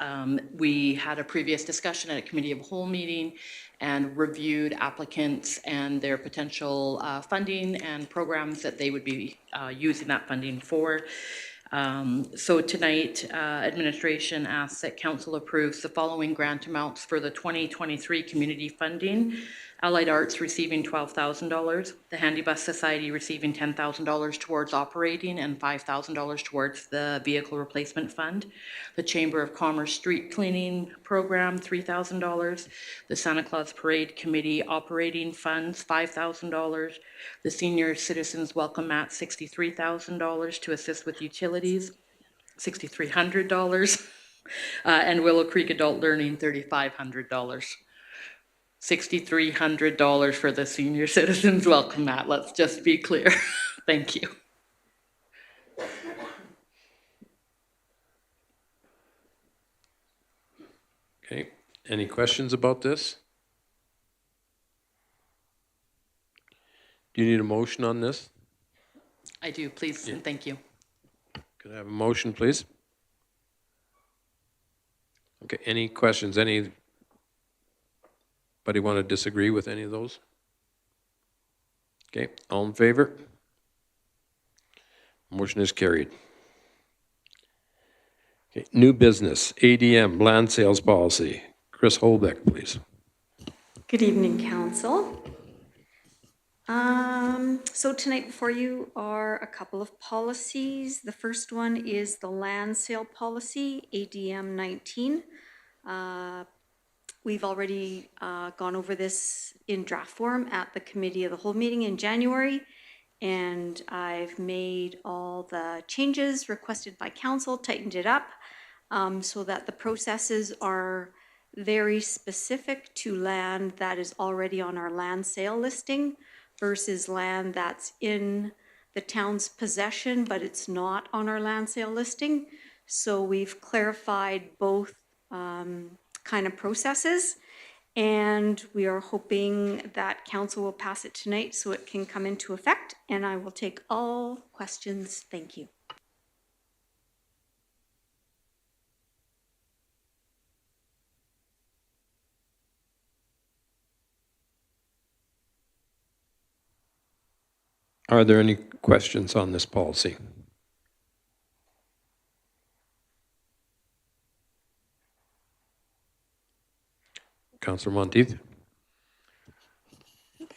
We had a previous discussion at a Committee of the Whole meeting and reviewed applicants and their potential funding and programs that they would be using that funding for. So tonight, administration asks that Council approves the following grant amounts for the 2023 community funding. Allied Arts receiving $12,000, the Handy Bus Society receiving $10,000 towards operating and $5,000 towards the vehicle replacement fund. The Chamber of Commerce Street Cleaning Program, $3,000. The Santa Claus Parade Committee operating funds, $5,000. The Senior Citizens Welcome Mat, $63,000 to assist with utilities, $6,300. And Willow Creek Adult Learning, $3,500. $6,300 for the Senior Citizens Welcome Mat. Let's just be clear. Thank you.
Okay, any questions about this? Do you need a motion on this?
I do, please, and thank you.
Could I have a motion, please? Okay, any questions? Anybody want to disagree with any of those? Okay, all in favor? Motion is carried. Okay, new business, ADM, land sales policy. Chris Holbeck, please.
Good evening, Council. So tonight before you are a couple of policies. The first one is the land sale policy, ADM 19. We've already gone over this in draft form at the Committee of the Whole meeting in January, and I've made all the changes requested by Council, tightened it up so that the processes are very specific to land that is already on our land sale listing versus land that's in the town's possession, but it's not on our land sale listing. So we've clarified both kind of processes, and we are hoping that Council will pass it tonight so it can come into effect, and I will take all questions. Thank you.
Are there any questions on this policy? Councillor Monteith?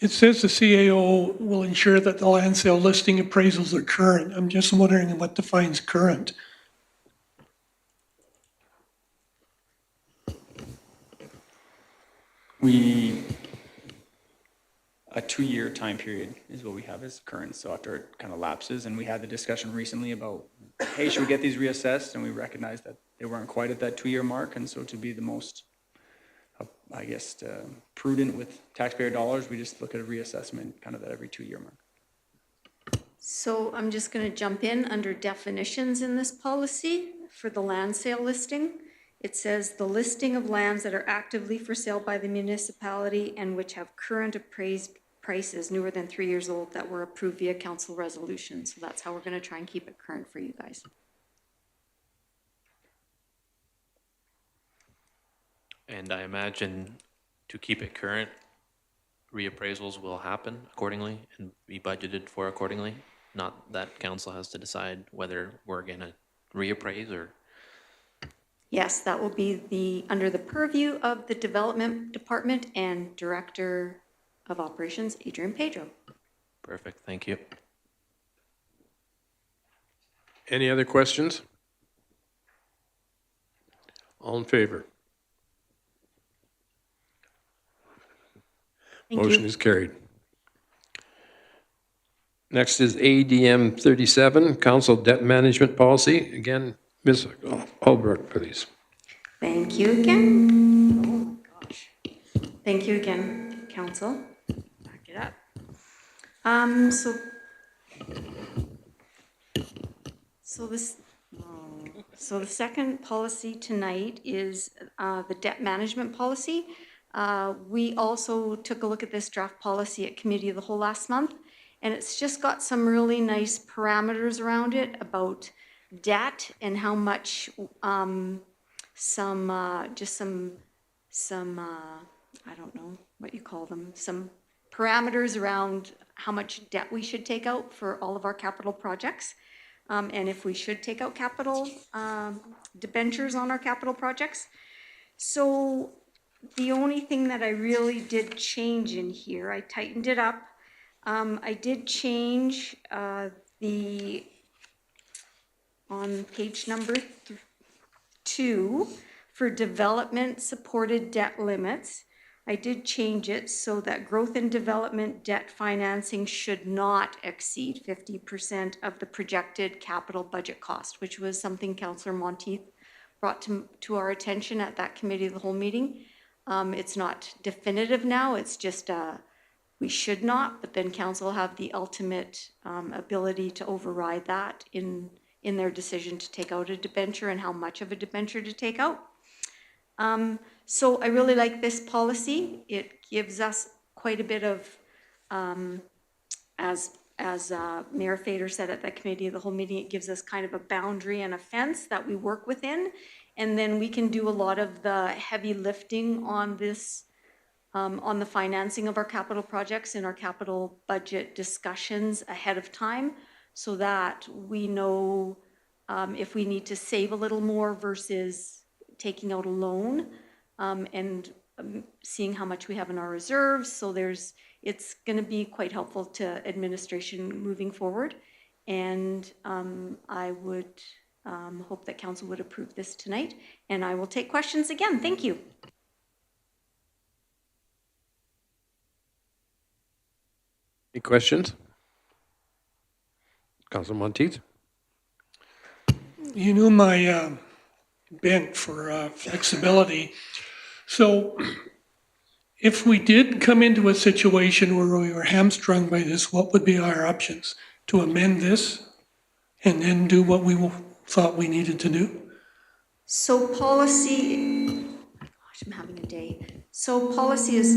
It says the CAO will ensure that the land sale listing appraisals are current. I'm just wondering what defines current.
A 2-year time period is what we have as current, so after it kind of lapses, and we had the discussion recently about, hey, should we get these reassessed? And we recognized that they weren't quite at that 2-year mark, and so to be the most, I guess, prudent with taxpayer dollars, we just look at a reassessment kind of at every 2-year mark.
So I'm just going to jump in under definitions in this policy for the land sale listing. It says the listing of lands that are actively for sale by the municipality and which have current appraised prices newer than 3 years old that were approved via council resolution. So that's how we're going to try and keep it current for you guys.
And I imagine to keep it current, reappraisals will happen accordingly and be budgeted for accordingly. Not that council has to decide whether we're gonna reappraise or.
Yes, that will be under the purview of the development department and director of operations, Adrian Pedro.
Perfect, thank you.
Any other questions? All in favor? Motion is carried. Next is ADM 37, Council Debt Management Policy. Again, Ms. Albrecht, please.
Thank you again. Oh my gosh. Thank you again, council. Back it up. So the second policy tonight is the debt management policy. We also took a look at this draft policy at Committee of the Whole last month, and it's just got some really nice parameters around it about debt and how much some I don't know what you call them, some parameters around how much debt we should take out for all of our capital projects, and if we should take out capital debentures on our capital projects. So the only thing that I really did change in here, I tightened it up. I did change on page number 2 for development supported debt limits. I did change it so that growth and development debt financing should not exceed 50% of the projected capital budget cost, which was something Councillor Monteith brought to our attention at that Committee of the Whole meeting. It's not definitive now, it's just we should not, but then council have the ultimate ability to override that in their decision to take out a debenture and how much of a debenture to take out. So I really like this policy. It gives us quite a bit of, as Mayor Fader said at that Committee of the Whole meeting, it gives us kind of a boundary and a fence that we work within. And then we can do a lot of the heavy lifting on this, on the financing of our capital projects in our capital budget discussions ahead of time, so that we know if we need to save a little more versus taking out a loan, and seeing how much we have in our reserves. So it's going to be quite helpful to administration moving forward. And I would hope that council would approve this tonight. And I will take questions again. Thank you.
Any questions? Councilor Monteith?
You know my bent for flexibility. So if we did come into a situation where we were hamstrung by this, what would be our options? To amend this and then do what we thought we needed to do?
So policy, gosh, I'm having a day. So policy is,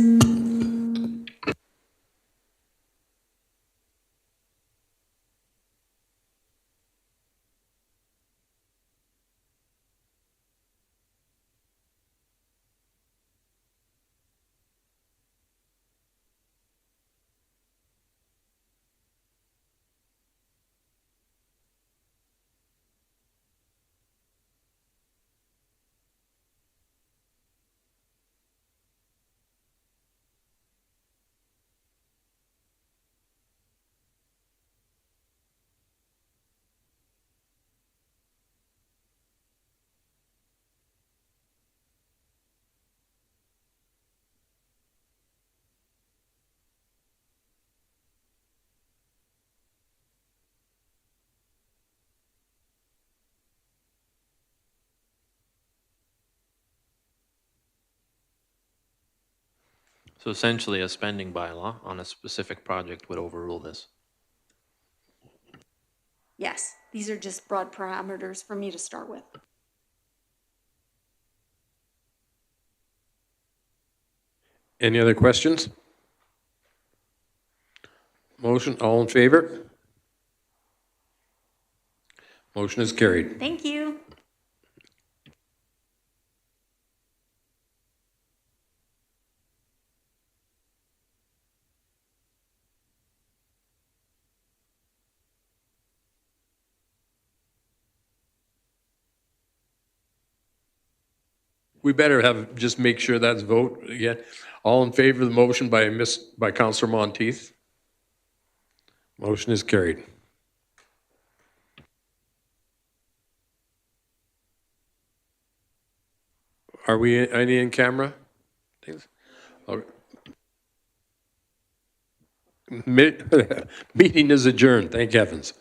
So essentially, a spending bylaw on a specific project would overrule this.
Yes, these are just broad parameters for me to start with.
Any other questions? Motion, all in favor? Motion is carried.
Thank you.
We better have, just make sure that's vote again. All in favor of the motion by Councillor Monteith? Motion is carried. Are we any in camera? Things? Okay. Meeting is adjourned, thank heavens.